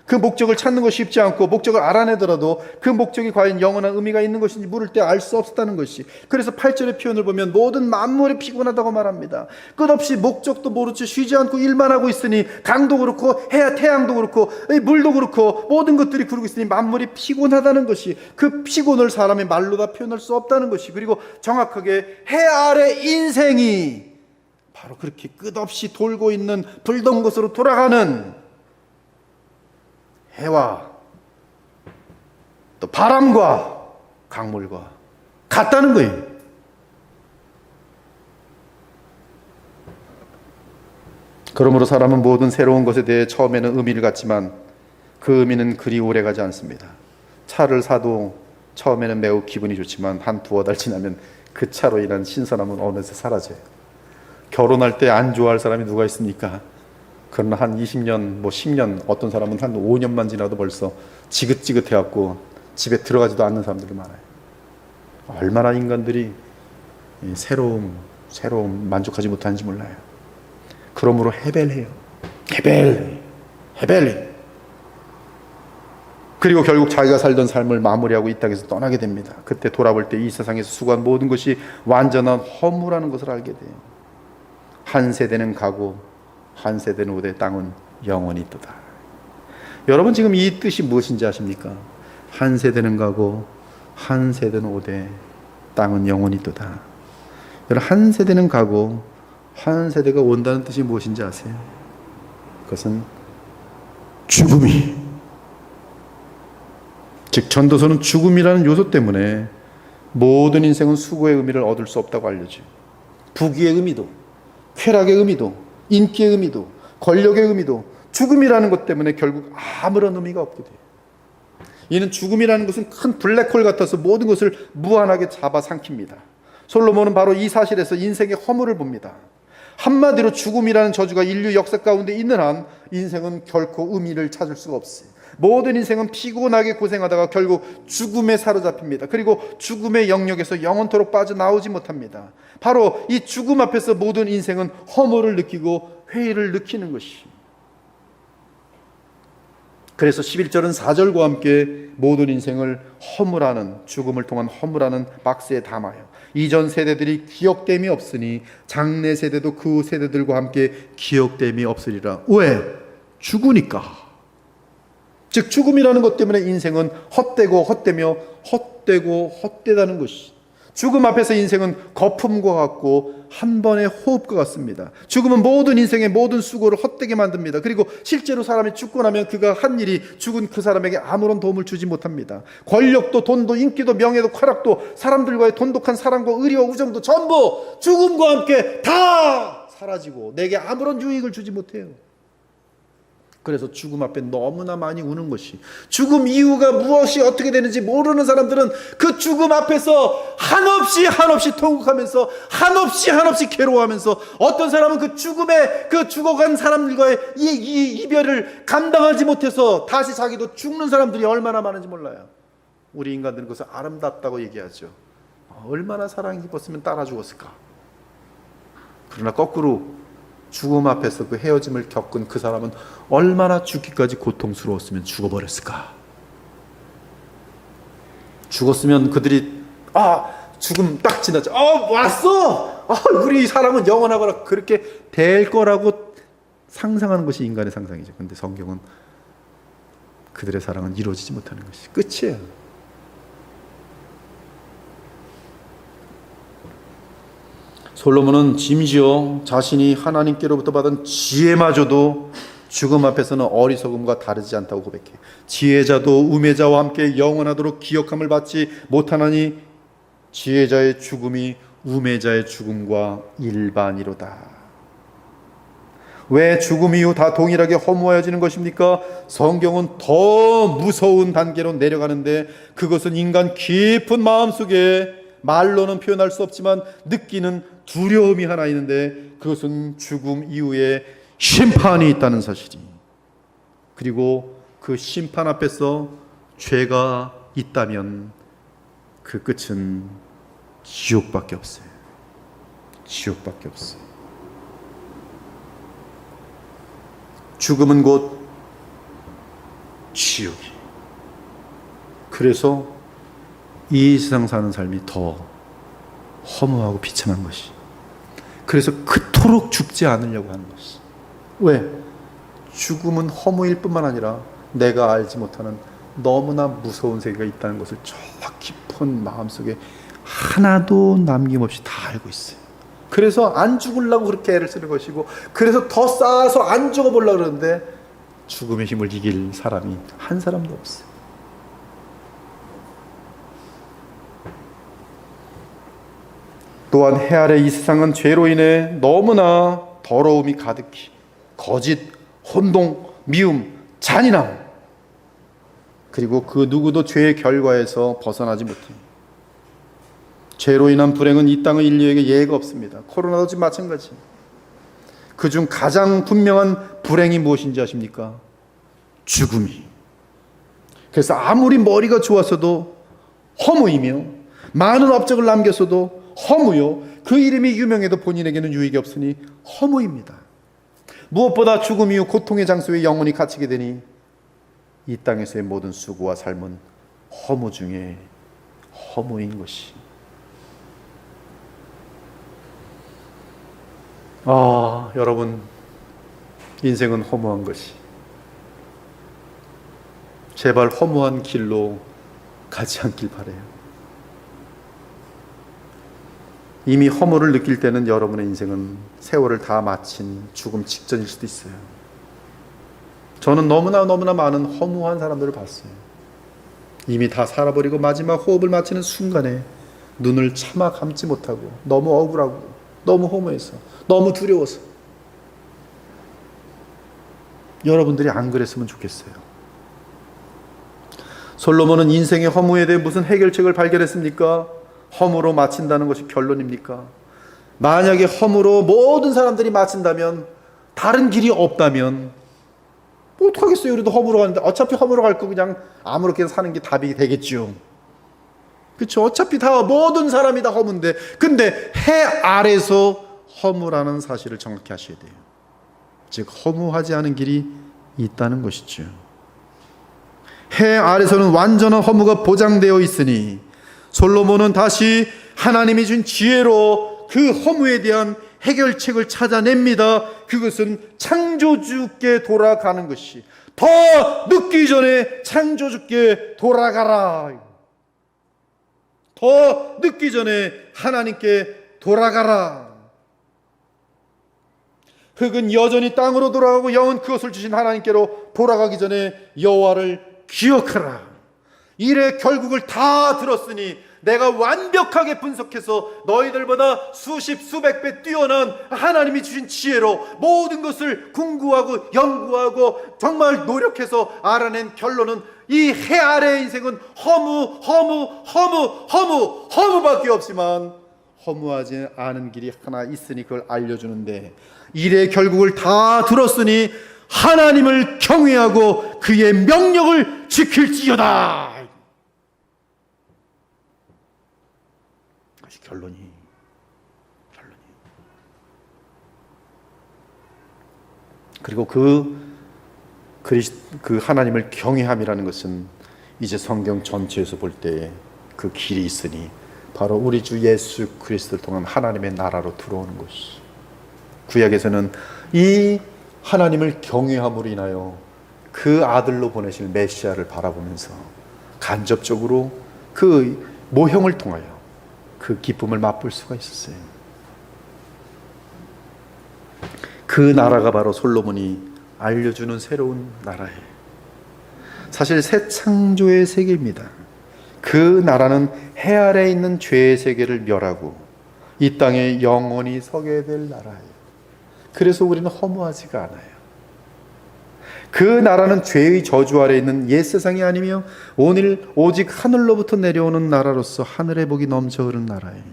그 목적을 찾는 것이 쉽지 않고 목적을 알아내더라도 그 목적이 과연 영원한 의미가 있는 것인지 물을 때 알 수 없었다는 것이, 그래서 8절의 표현을 보면 모든 만물이 피곤하다고 말합니다. 끝없이 목적도 모르지 쉬지 않고 일만 하고 있으니 강도 그렇고 태양도 그렇고 물도 그렇고 모든 것들이 그러고 있으니 만물이 피곤하다는 것이, 그 피곤을 사람의 말로 다 표현할 수 없다는 것이, 그리고 정확하게 해 아래 인생이 바로 그렇게 끝없이 돌고 있는 불던 곳으로 돌아가는 해와 또 바람과 강물과 같다는 거예요. 그러므로 사람은 모든 새로운 것에 대해 처음에는 의미를 갖지만 그 의미는 그리 오래가지 않습니다. 차를 사도 처음에는 매우 기분이 좋지만 한 두어 달 지나면 그 차로 인한 신선함은 어느새 사라져요. 결혼할 때 안 좋아할 사람이 누가 있습니까? 그러나 한 20년, 10년, 어떤 사람은 한 5년만 지나도 벌써 지긋지긋해갖고 집에 들어가지도 않는 사람들이 많아요. 얼마나 인간들이 새로움 만족하지 못하는지 몰라요. 그러므로 헤벨해요. 헤벨. 그리고 결국 자기가 살던 삶을 마무리하고 이 땅에서 떠나게 됩니다. 그때 돌아볼 때 이 세상에서 수고한 모든 것이 완전한 허무라는 것을 알게 돼요. 한 세대는 가고 한 세대는 오되 땅은 영원히 있도다. 여러분 지금 이 뜻이 무엇인지 아십니까? 한 세대는 가고 한 세대는 오되 땅은 영원히 있도다. 여러분 한 세대는 가고 한 세대가 온다는 뜻이 무엇인지 아세요? 그것은 죽음이. 즉 전도서는 죽음이라는 요소 때문에 모든 인생은 수고의 의미를 얻을 수 없다고 알려줘요. 부귀의 의미도, 쾌락의 의미도, 인기의 의미도, 권력의 의미도 죽음이라는 것 때문에 결국 아무런 의미가 없게 돼요. 이는 죽음이라는 것은 큰 블랙홀 같아서 모든 것을 무한하게 잡아삼킵니다. 솔로몬은 바로 이 사실에서 인생의 허물을 봅니다. 한마디로 죽음이라는 저주가 인류 역사 가운데 있는 한 인생은 결코 의미를 찾을 수가 없어요. 모든 인생은 피곤하게 고생하다가 결국 죽음에 사로잡힙니다. 그리고 죽음의 영역에서 영원토록 빠져나오지 못합니다. 바로 이 죽음 앞에서 모든 인생은 허물을 느끼고 회의를 느끼는 것이. 그래서 11절은 4절과 함께 모든 인생을 허물하는, 죽음을 통한 허물하는 박스에 담아요. 이전 세대들이 기억됨이 없으니 장래 세대도 그 세대들과 함께 기억됨이 없으리라. 왜? 죽으니까. 즉 죽음이라는 것 때문에 인생은 헛되고 헛되며 헛되고 헛되다는 것이. 죽음 앞에서 인생은 거품과 같고 한 번의 호흡과 같습니다. 죽음은 모든 인생의 모든 수고를 헛되게 만듭니다. 그리고 실제로 사람이 죽고 나면 그가 한 일이 죽은 그 사람에게 아무런 도움을 주지 못합니다. 권력도 돈도 인기도 명예도 쾌락도 사람들과의 돈독한 사랑과 의리와 우정도 전부 죽음과 함께 다 사라지고 내게 아무런 유익을 주지 못해요. 그래서 죽음 앞에 너무나 많이 우는 것이, 죽음 이후가 무엇이 어떻게 되는지 모르는 사람들은 그 죽음 앞에서 한없이 통곡하면서 한없이 괴로워하면서, 어떤 사람은 그 죽음에 그 죽어간 사람들과의 이 이별을 감당하지 못해서 다시 자기도 죽는 사람들이 얼마나 많은지 몰라요. 우리 인간들은 그것을 아름답다고 얘기하죠. 얼마나 사랑이 깊었으면 따라 죽었을까. 그러나 거꾸로 죽음 앞에서 그 헤어짐을 겪은 그 사람은 얼마나 죽기까지 고통스러웠으면 죽어버렸을까. 죽었으면 그들이 죽음 딱 지나죠. 왔어. 우리 사랑은 영원하거나 그렇게 될 거라고 상상하는 것이 인간의 상상이죠. 그런데 성경은 그들의 사랑은 이루어지지 못하는 것이 끝이에요. 솔로몬은 심지어 자신이 하나님께로부터 받은 지혜마저도 죽음 앞에서는 어리석음과 다르지 않다고 고백해요. 지혜자도 우매자와 함께 영원하도록 기억함을 받지 못하나니 지혜자의 죽음이 우매자의 죽음과 일반이로다. 왜 죽음 이후 다 동일하게 허무해지는 것입니까? 성경은 더 무서운 단계로 내려가는데, 그것은 인간 깊은 마음속에 말로는 표현할 수 없지만 느끼는 두려움이 하나 있는데, 그것은 죽음 이후에 심판이 있다는 사실이. 그리고 그 심판 앞에서 죄가 있다면 그 끝은 지옥밖에 없어요. 지옥밖에 없어요. 죽음은 곧 지옥이. 그래서 이 세상 사는 삶이 더 허무하고 비참한 것이. 그래서 그토록 죽지 않으려고 하는 것이. 왜? 죽음은 허무일 뿐만 아니라 내가 알지 못하는 너무나 무서운 세계가 있다는 것을 저 깊은 마음속에 하나도 남김없이 다 알고 있어요. 그래서 안 죽으려고 그렇게 애를 쓰는 것이고, 그래서 더 쌓아서 안 죽어보려고 그러는데 죽음의 힘을 이길 사람이 한 사람도 없어요. 또한 해 아래 이 세상은 죄로 인해 너무나 더러움이 가득히, 거짓, 혼동, 미움, 잔인함, 그리고 그 누구도 죄의 결과에서 벗어나지 못합니다. 죄로 인한 불행은 이 땅의 인류에게 예외가 없습니다. 코로나도 지금 마찬가지. 그중 가장 분명한 불행이 무엇인지 아십니까? 죽음이. 그래서 아무리 머리가 좋았어도 허무이며, 많은 업적을 남겼어도 허무요, 그 이름이 유명해도 본인에게는 유익이 없으니 허무입니다. 무엇보다 죽음 이후 고통의 장소에 영원히 갇히게 되니 이 땅에서의 모든 수고와 삶은 허무 중에 허무인 것이. 여러분, 인생은 허무한 것이. 제발 허무한 길로 가지 않길 바라요. 이미 허물을 느낄 때는 여러분의 인생은 세월을 다 마친 죽음 직전일 수도 있어요. 저는 너무나 많은 허무한 사람들을 봤어요. 이미 다 살아버리고 마지막 호흡을 마치는 순간에 눈을 차마 감지 못하고 너무 억울하고 너무 허무해서 너무 두려워서. 여러분들이 안 그랬으면 좋겠어요. 솔로몬은 인생의 허무에 대해 무슨 해결책을 발견했습니까? 허무로 마친다는 것이 결론입니까? 만약에 허무로 모든 사람들이 마친다면, 다른 길이 없다면 뭐 어떡하겠어요? 우리도 허무로 가는데 어차피 허무로 갈 거 그냥 아무렇게나 사는 게 답이 되겠죠. 그렇죠? 어차피 다 모든 사람이 다 허무인데, 근데 해 아래서 허무라는 사실을 정확히 아셔야 돼요. 즉 허무하지 않은 길이 있다는 것이죠. 해 아래서는 완전한 허무가 보장되어 있으니 솔로몬은 다시 하나님이 준 지혜로 그 허무에 대한 해결책을 찾아냅니다. 그것은 창조주께 돌아가는 것이, 더 늦기 전에 창조주께 돌아가라. 더 늦기 전에 하나님께 돌아가라. 흙은 여전히 땅으로 돌아가고 영은 그것을 주신 하나님께로 돌아가기 전에 여호와를 기억하라. 이래 결국을 다 들었으니 내가 완벽하게 분석해서 너희들보다 수십 수백 배 뛰어난 하나님이 주신 지혜로 모든 것을 궁구하고 연구하고 정말 노력해서 알아낸 결론은 이 해 아래의 인생은 허무밖에 없지만 허무하지 않은 길이 하나 있으니 그걸 알려주는데, 이래 결국을 다 들었으니 하나님을 경외하고 그의 명령을 지킬지어다. 그것이 결론이. 그리고 그 하나님을 경외함이라는 것은 이제 성경 전체에서 볼 때 그 길이 있으니 바로 우리 주 예수 그리스도를 통한 하나님의 나라로 들어오는 것이. 구약에서는 이 하나님을 경외함으로 인하여 그 아들로 보내실 메시아를 바라보면서 간접적으로 그 모형을 통하여 그 기쁨을 맛볼 수가 있었어요. 그 나라가 바로 솔로몬이 알려주는 새로운 나라예요. 사실 새 창조의 세계입니다. 그 나라는 해 아래에 있는 죄의 세계를 멸하고 이 땅에 영원히 서게 될 나라예요. 그래서 우리는 허무하지가 않아요. 그 나라는 죄의 저주 아래에 있는 옛 세상이 아니며 오늘 오직 하늘로부터 내려오는 나라로서 하늘의 복이 넘쳐 흐르는 나라예요.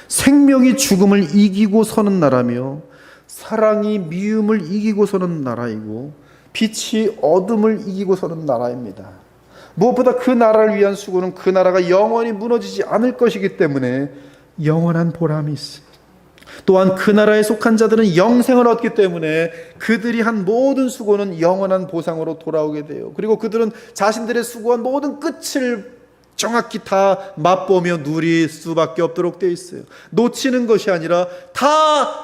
생명이 죽음을 이기고 서는 나라며 사랑이 미움을 이기고 서는 나라이고 빛이 어둠을 이기고 서는 나라입니다. 무엇보다 그 나라를 위한 수고는 그 나라가 영원히 무너지지 않을 것이기 때문에 영원한 보람이 있습니다. 또한 그 나라에 속한 자들은 영생을 얻기 때문에 그들이 한 모든 수고는 영원한 보상으로 돌아오게 돼요. 그리고 그들은 자신들의 수고한 모든 끝을 정확히 다 맛보며 누릴 수밖에 없도록 되어 있어요. 놓치는 것이 아니라 다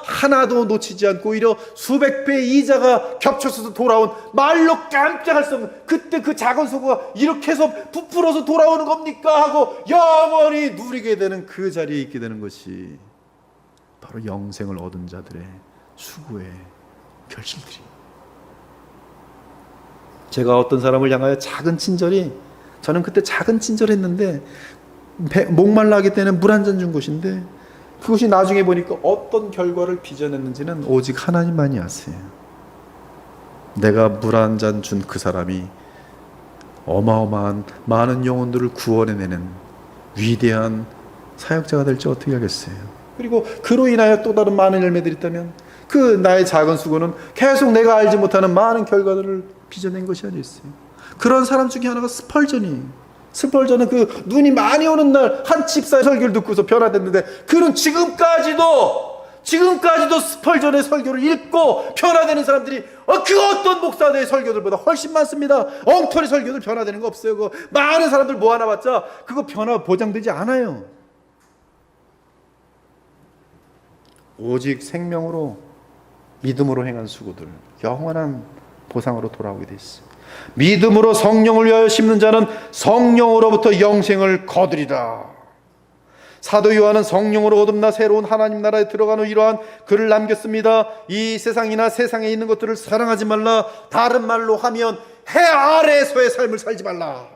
하나도 놓치지 않고 오히려 수백 배의 이자가 겹쳐서 돌아온, 말로 깜짝할 수 없는, 그때 그 작은 수고가 이렇게 해서 부풀어서 돌아오는 겁니까 하고 영원히 누리게 되는 그 자리에 있게 되는 것이 바로 영생을 얻은 자들의 수고의 결실들이. 제가 어떤 사람을 향하여 작은 친절이, 저는 그때 작은 친절했는데 목말라 하기 때문에 물 한 잔 준 것인데 그것이 나중에 보니까 어떤 결과를 빚어냈는지는 오직 하나님만이 아세요. 내가 물 한 잔 준 그 사람이 어마어마한 많은 영혼들을 구원해내는 위대한 사역자가 될지 어떻게 하겠어요. 그리고 그로 인하여 또 다른 많은 열매들이 있다면 그 나의 작은 수고는 계속 내가 알지 못하는 많은 결과들을 빚어낸 것이 아니었어요. 그런 사람 중에 하나가 스펄전은 그 눈이 많이 오는 날 한 집사의 설교를 듣고서 변화됐는데, 그는 지금까지도 스펄전의 설교를 읽고 변화되는 사람들이 그 어떤 목사들의 설교들보다 훨씬 많습니다. 엉터리 설교들 변화되는 거 없어요. 그 많은 사람들 모아놔봤자 그거 변화 보장되지 않아요. 오직 생명으로 믿음으로 행한 수고들 영원한 보상으로 돌아오게 돼 있어요. 믿음으로 성령을 위하여 심는 자는 성령으로부터 영생을 거두리라. 사도 요한은 성령으로 거듭나 새로운 하나님 나라에 들어간 후 이러한 글을 남겼습니다. 이 세상이나 세상에 있는 것들을 사랑하지 말라. 다른 말로 하면 해 아래에서의 삶을 살지 말라.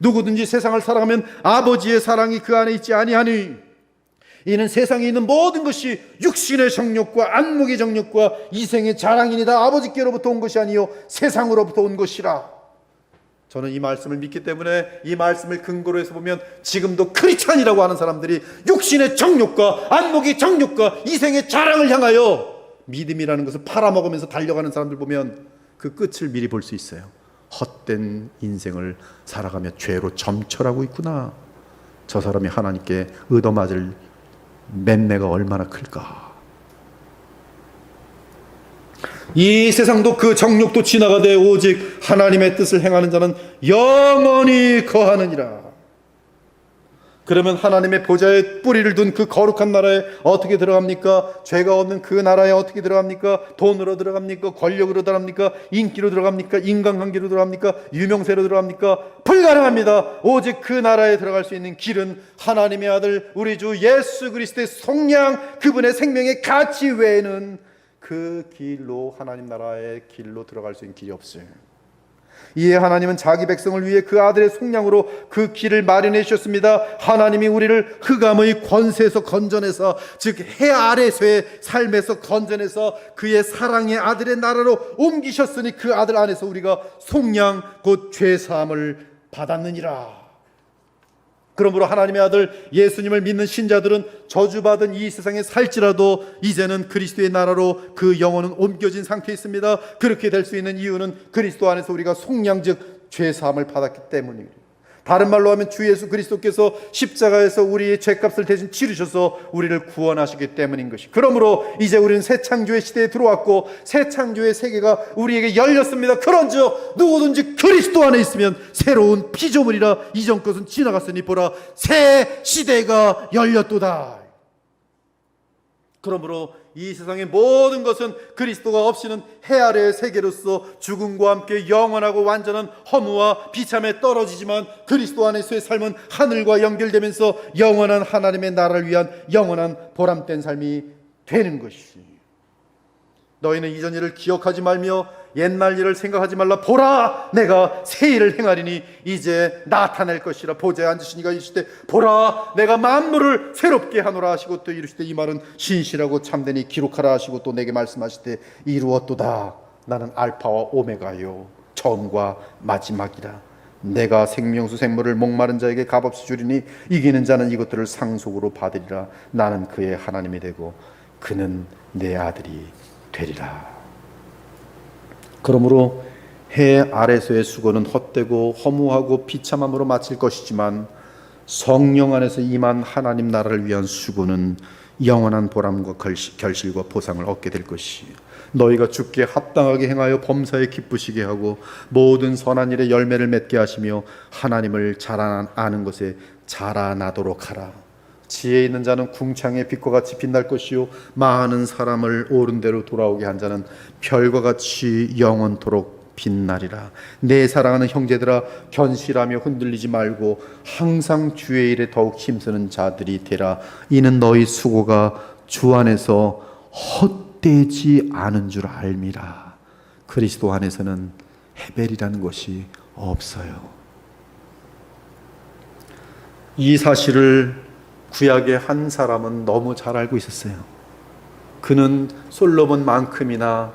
누구든지 세상을 사랑하면 아버지의 사랑이 그 안에 있지 아니하니 이는 세상에 있는 모든 것이 육신의 정욕과 안목의 정욕과 이생의 자랑이니라. 아버지께로부터 온 것이 아니요 세상으로부터 온 것이라. 저는 이 말씀을 믿기 때문에 이 말씀을 근거로 해서 보면 지금도 크리스찬이라고 하는 사람들이 육신의 정욕과 안목의 정욕과 이생의 자랑을 향하여 믿음이라는 것을 팔아먹으면서 달려가는 사람들 보면 그 끝을 미리 볼 수 있어요. 헛된 인생을 살아가며 죄로 점철하고 있구나. 저 사람이 하나님께 얻어맞을 맴매가 얼마나 클까. 이 세상도 그 정욕도 지나가되 오직 하나님의 뜻을 행하는 자는 영원히 거하느니라. 그러면 하나님의 보좌에 뿌리를 둔 그 거룩한 나라에 어떻게 들어갑니까? 죄가 없는 그 나라에 어떻게 들어갑니까? 돈으로 들어갑니까? 권력으로 들어갑니까? 인기로 들어갑니까? 인간관계로 들어갑니까? 유명세로 들어갑니까? 불가능합니다. 오직 그 나라에 들어갈 수 있는 길은 하나님의 아들 우리 주 예수 그리스도의 속량, 그분의 생명의 가치 외에는 그 길로, 하나님 나라의 길로 들어갈 수 있는 길이 없어요. 이에 하나님은 자기 백성을 위해 그 아들의 속량으로 그 길을 마련해 주셨습니다. 하나님이 우리를 흑암의 권세에서 건져내서, 즉 해 아래서의 삶에서 건져내서 그의 사랑의 아들의 나라로 옮기셨으니 그 아들 안에서 우리가 속량 곧 죄사함을 받았느니라. 그러므로 하나님의 아들 예수님을 믿는 신자들은 저주받은 이 세상에 살지라도 이제는 그리스도의 나라로 그 영혼은 옮겨진 상태에 있습니다. 그렇게 될 수 있는 이유는 그리스도 안에서 우리가 속량 즉 죄사함을 받았기 때문입니다. 다른 말로 하면 주 예수 그리스도께서 십자가에서 우리의 죄값을 대신 치르셔서 우리를 구원하시기 때문인 것이. 그러므로 이제 우리는 새 창조의 시대에 들어왔고 새 창조의 세계가 우리에게 열렸습니다. 그런즉 누구든지 그리스도 안에 있으면 새로운 피조물이라. 이전 것은 지나갔으니 보라 새 시대가 열렸도다. 그러므로 이 세상의 모든 것은 그리스도가 없이는 해 아래의 세계로서 죽음과 함께 영원하고 완전한 허무와 비참에 떨어지지만 그리스도 안에서의 삶은 하늘과 연결되면서 영원한 하나님의 나라를 위한 영원한 보람된 삶이 되는 것이. 너희는 이전 일을 기억하지 말며 옛날 일을 생각하지 말라. 보라 내가 새 일을 행하리니 이제 나타낼 것이라. 보좌에 앉으신 이가 이르시되 보라 내가 만물을 새롭게 하노라 하시고 또 이르시되 이 말은 신실하고 참되니 기록하라 하시고 또 내게 말씀하시되 이루었도다. 나는 알파와 오메가요 처음과 마지막이라. 내가 생명수 생물을 목마른 자에게 값없이 주리니 이기는 자는 이것들을 상속으로 받으리라. 나는 그의 하나님이 되고 그는 내 아들이 되리라. 그러므로 해 아래서의 수고는 헛되고 허무하고 비참함으로 마칠 것이지만 성령 안에서 임한 하나님 나라를 위한 수고는 영원한 보람과 결실과 보상을 얻게 될 것이요 너희가 주께 합당하게 행하여 범사에 기쁘시게 하고 모든 선한 일에 열매를 맺게 하시며 하나님을 잘 아는 것에 자라나도록 하라. 지혜 있는 자는 궁창의 빛과 같이 빛날 것이요 많은 사람을 옳은 대로 돌아오게 한 자는 별과 같이 영원토록 빛나리라. 내 사랑하는 형제들아 견실하며 흔들리지 말고 항상 주의 일에 더욱 힘쓰는 자들이 되라. 이는 너희 수고가 주 안에서 헛되지 않은 줄 알미라. 그리스도 안에서는 해벨이라는 것이 없어요. 이 사실을 구약의 한 사람은 너무 잘 알고 있었어요. 그는 솔로몬만큼이나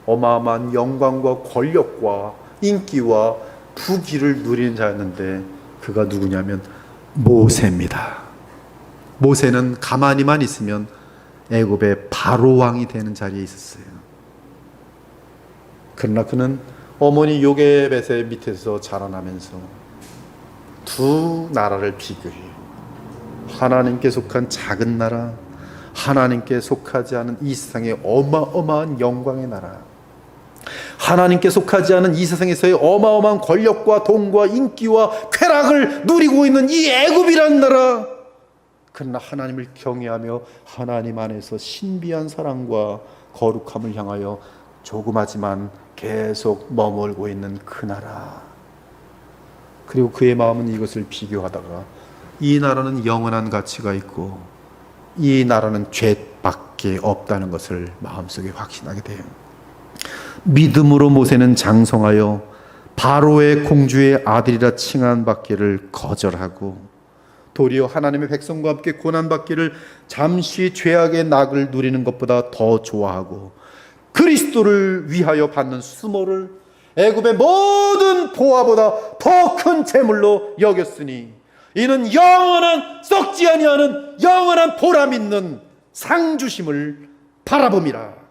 어마어마한 영광과 권력과 인기와 부귀를 누리는 자였는데 그가 누구냐면 모세입니다. 모세는 가만히만 있으면 애굽의 바로 왕이 되는 자리에 있었어요. 그러나 그는 어머니 요게벳의 밑에서 자라나면서 두 나라를 비교해요. 하나님께 속한 작은 나라, 하나님께 속하지 않은 이 세상의 어마어마한 영광의 나라, 하나님께 속하지 않은 이 세상에서의 어마어마한 권력과 돈과 인기와 쾌락을 누리고 있는 이 애굽이라는 나라. 그러나 하나님을 경외하며 하나님 안에서 신비한 사랑과 거룩함을 향하여 조그마지만 계속 머물고 있는 그 나라. 그리고 그의 마음은 이것을 비교하다가 이 나라는 영원한 가치가 있고 이 나라는 죄밖에 없다는 것을 마음속에 확신하게 돼요. 믿음으로 모세는 장성하여 바로의 공주의 아들이라 칭함받기를 거절하고 도리어 하나님의 백성과 함께 고난받기를 잠시 죄악의 낙을 누리는 것보다 더 좋아하고 그리스도를 위하여 받는 수모를 애굽의 모든 보화보다 더 큰 재물로 여겼으니 이는 영원한 썩지 아니하는 영원한 보람 있는 상 주심을 바라봄이라.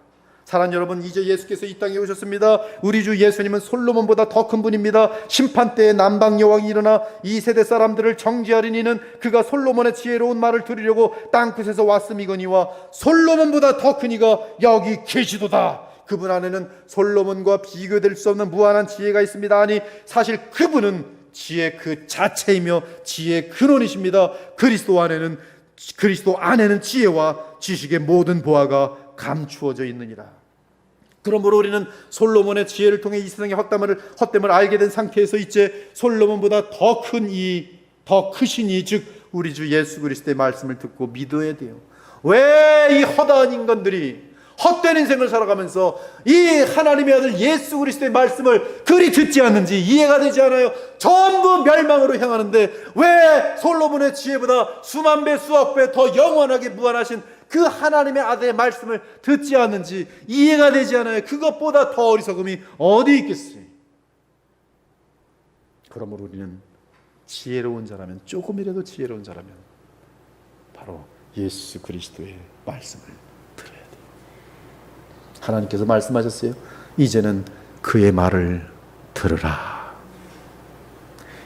사랑하는 여러분, 이제 예수께서 이 땅에 오셨습니다. 우리 주 예수님은 솔로몬보다 더 큰 분입니다. 심판 때에 남방 여왕이 일어나 이 세대 사람들을 정죄하리니 이는 그가 솔로몬의 지혜로운 말을 들으려고 땅끝에서 왔음이거니와 솔로몬보다 더 큰 이가 여기 계시도다. 그분 안에는 솔로몬과 비교될 수 없는 무한한 지혜가 있습니다. 아니 사실 그분은 지혜 그 자체이며 지혜의 근원이십니다. 그리스도 안에는 지혜와 지식의 모든 보화가 감추어져 있느니라. 그러므로 우리는 솔로몬의 지혜를 통해 이 세상의 헛됨을 알게 된 상태에서 이제 솔로몬보다 더 크신 이 즉 우리 주 예수 그리스도의 말씀을 듣고 믿어야 돼요. 왜 이 허다한 인간들이 헛된 인생을 살아가면서 이 하나님의 아들 예수 그리스도의 말씀을 그리 듣지 않는지 이해가 되지 않아요. 전부 멸망으로 향하는데 왜 솔로몬의 지혜보다 수만 배 수억 배 더 영원하게 무한하신 그 하나님의 아들의 말씀을 듣지 않는지 이해가 되지 않아요. 그것보다 더 어리석음이 어디 있겠어요. 그러므로 우리는 지혜로운 자라면, 조금이라도 지혜로운 자라면 바로 예수 그리스도의 말씀을 들어야 돼요. 하나님께서 말씀하셨어요. 이제는 그의 말을 들으라.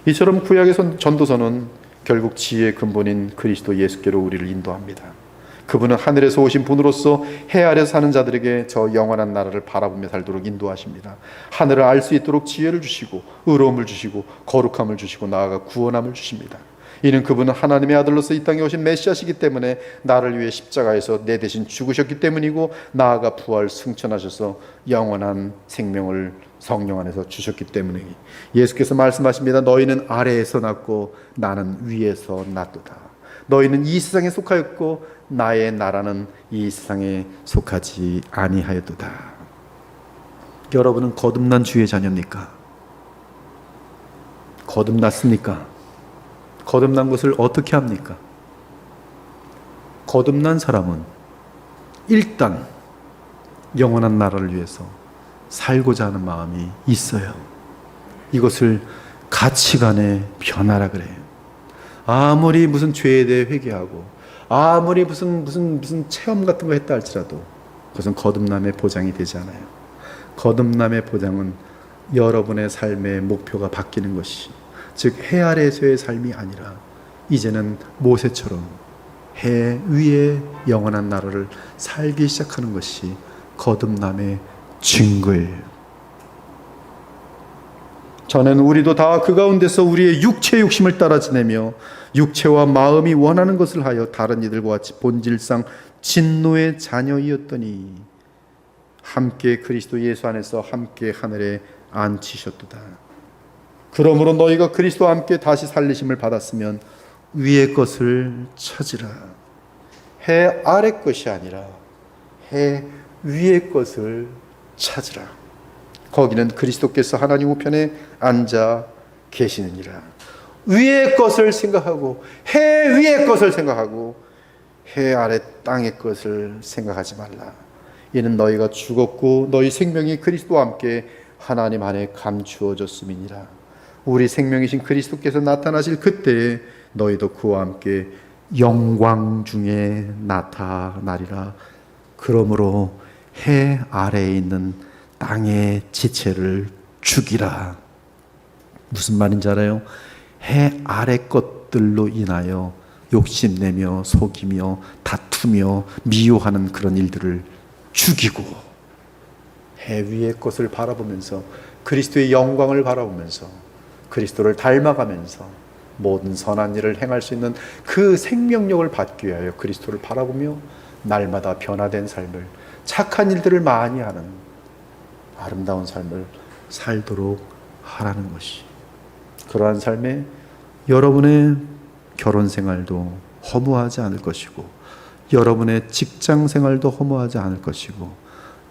이처럼 구약의 전도서는 결국 지혜의 근본인 그리스도 예수께로 우리를 인도합니다. 그분은 하늘에서 오신 분으로서 해 아래서 사는 자들에게 저 영원한 나라를 바라보며 살도록 인도하십니다. 하늘을 알 수 있도록 지혜를 주시고 의로움을 주시고 거룩함을 주시고 나아가 구원함을 주십니다. 이는 그분은 하나님의 아들로서 이 땅에 오신 메시아시기 때문에 나를 위해 십자가에서 내 대신 죽으셨기 때문이고 나아가 부활 승천하셔서 영원한 생명을 성령 안에서 주셨기 때문에 예수께서 말씀하십니다. 너희는 아래에서 났고 나는 위에서 났도다. 너희는 이 세상에 속하였고 나의 나라는 이 세상에 속하지 아니하였도다. 여러분은 거듭난 주의 자녀입니까? 거듭났습니까? 거듭난 것을 어떻게 합니까? 거듭난 사람은 일단 영원한 나라를 위해서 살고자 하는 마음이 있어요. 이것을 가치관의 변화라 그래요. 아무리 무슨 죄에 대해 회개하고 아무리 무슨 체험 같은 거 했다 할지라도 그것은 거듭남의 보장이 되지 않아요. 거듭남의 보장은 여러분의 삶의 목표가 바뀌는 것이, 즉 해 아래에서의 삶이 아니라 이제는 모세처럼 해 위에 영원한 나라를 살기 시작하는 것이 거듭남의 증거예요. 전에는 우리도 다 그 가운데서 우리의 육체의 욕심을 따라 지내며 육체와 마음이 원하는 것을 하여 다른 이들과 같이 본질상 진노의 자녀이었더니 함께 그리스도 예수 안에서 함께 하늘에 앉히셨도다. 그러므로 너희가 그리스도와 함께 다시 살리심을 받았으면 위의 것을 찾으라. 해 아래 것이 아니라 해 위의 것을 찾으라. 거기는 그리스도께서 하나님 우편에 앉아 계시느니라. 위의 것을 생각하고 해 위의 것을 생각하고 해 아래 땅의 것을 생각하지 말라. 이는 너희가 죽었고 너희 생명이 그리스도와 함께 하나님 안에 감추어졌음이니라. 우리 생명이신 그리스도께서 나타나실 그때에 너희도 그와 함께 영광 중에 나타나리라. 그러므로 해 아래에 있는 땅의 지체를 죽이라. 무슨 말인지 알아요? 해 아래 것들로 인하여 욕심내며 속이며 다투며 미워하는 그런 일들을 죽이고 해 위의 것을 바라보면서 그리스도의 영광을 바라보면서 그리스도를 닮아가면서 모든 선한 일을 행할 수 있는 그 생명력을 받기 위하여 그리스도를 바라보며 날마다 변화된 삶을, 착한 일들을 많이 하는 아름다운 삶을 살도록 하라는 것이, 그러한 삶에 여러분의 결혼 생활도 허무하지 않을 것이고, 여러분의 직장 생활도 허무하지 않을 것이고,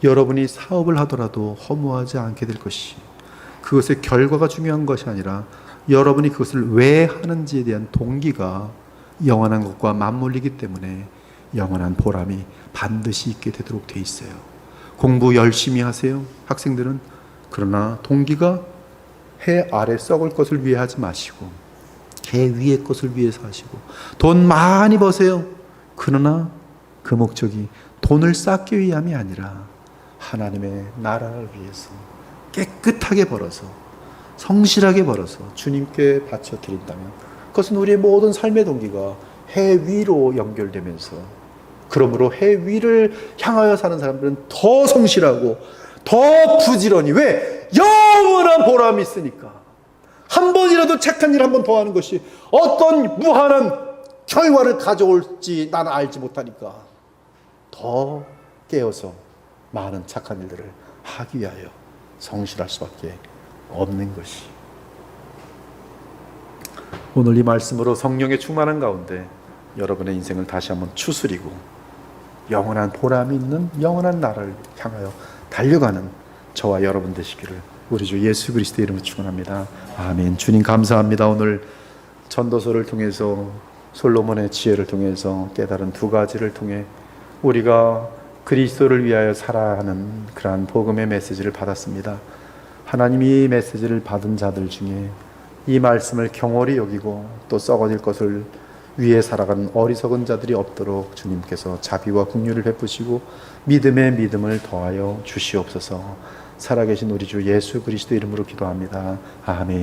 여러분이 사업을 하더라도 허무하지 않게 될 것이, 그것의 결과가 중요한 것이 아니라 여러분이 그것을 왜 하는지에 대한 동기가 영원한 것과 맞물리기 때문에 영원한 보람이 반드시 있게 되도록 돼 있어요. 공부 열심히 하세요, 학생들은. 그러나 동기가 해 아래 썩을 것을 위해 하지 마시고 해 위의 것을 위해서 하시고, 돈 많이 버세요. 그러나 그 목적이 돈을 쌓기 위함이 아니라 하나님의 나라를 위해서 깨끗하게 벌어서 성실하게 벌어서 주님께 바쳐 드린다면, 그것은 우리의 모든 삶의 동기가 해 위로 연결되면서, 그러므로 해 위를 향하여 사는 사람들은 더 성실하고 더 부지런히, 왜? 영원한 보람이 있으니까. 한 번이라도 착한 일 한 번 더 하는 것이 어떤 무한한 결과를 가져올지 나는 알지 못하니까 더 깨어서 많은 착한 일들을 하기 위하여 성실할 수밖에 없는 것이. 오늘 이 말씀으로 성령의 충만한 가운데 여러분의 인생을 다시 한번 추스리고 영원한 보람이 있는 영원한 나라를 향하여 달려가는 저와 여러분 되시기를 우리 주 예수 그리스도의 이름으로 축원합니다. 아멘. 주님 감사합니다. 오늘 전도서를 통해서, 솔로몬의 지혜를 통해서 깨달은 두 가지를 통해 우리가 그리스도를 위하여 살아야 하는 그러한 복음의 메시지를 받았습니다. 하나님이 이 메시지를 받은 자들 중에 이 말씀을 경홀히 여기고 또 썩어질 것을 위해 살아가는 어리석은 자들이 없도록 주님께서 자비와 긍휼을 베푸시고 믿음의 믿음을 더하여 주시옵소서. 살아계신 우리 주 예수 그리스도 이름으로 기도합니다. 아멘.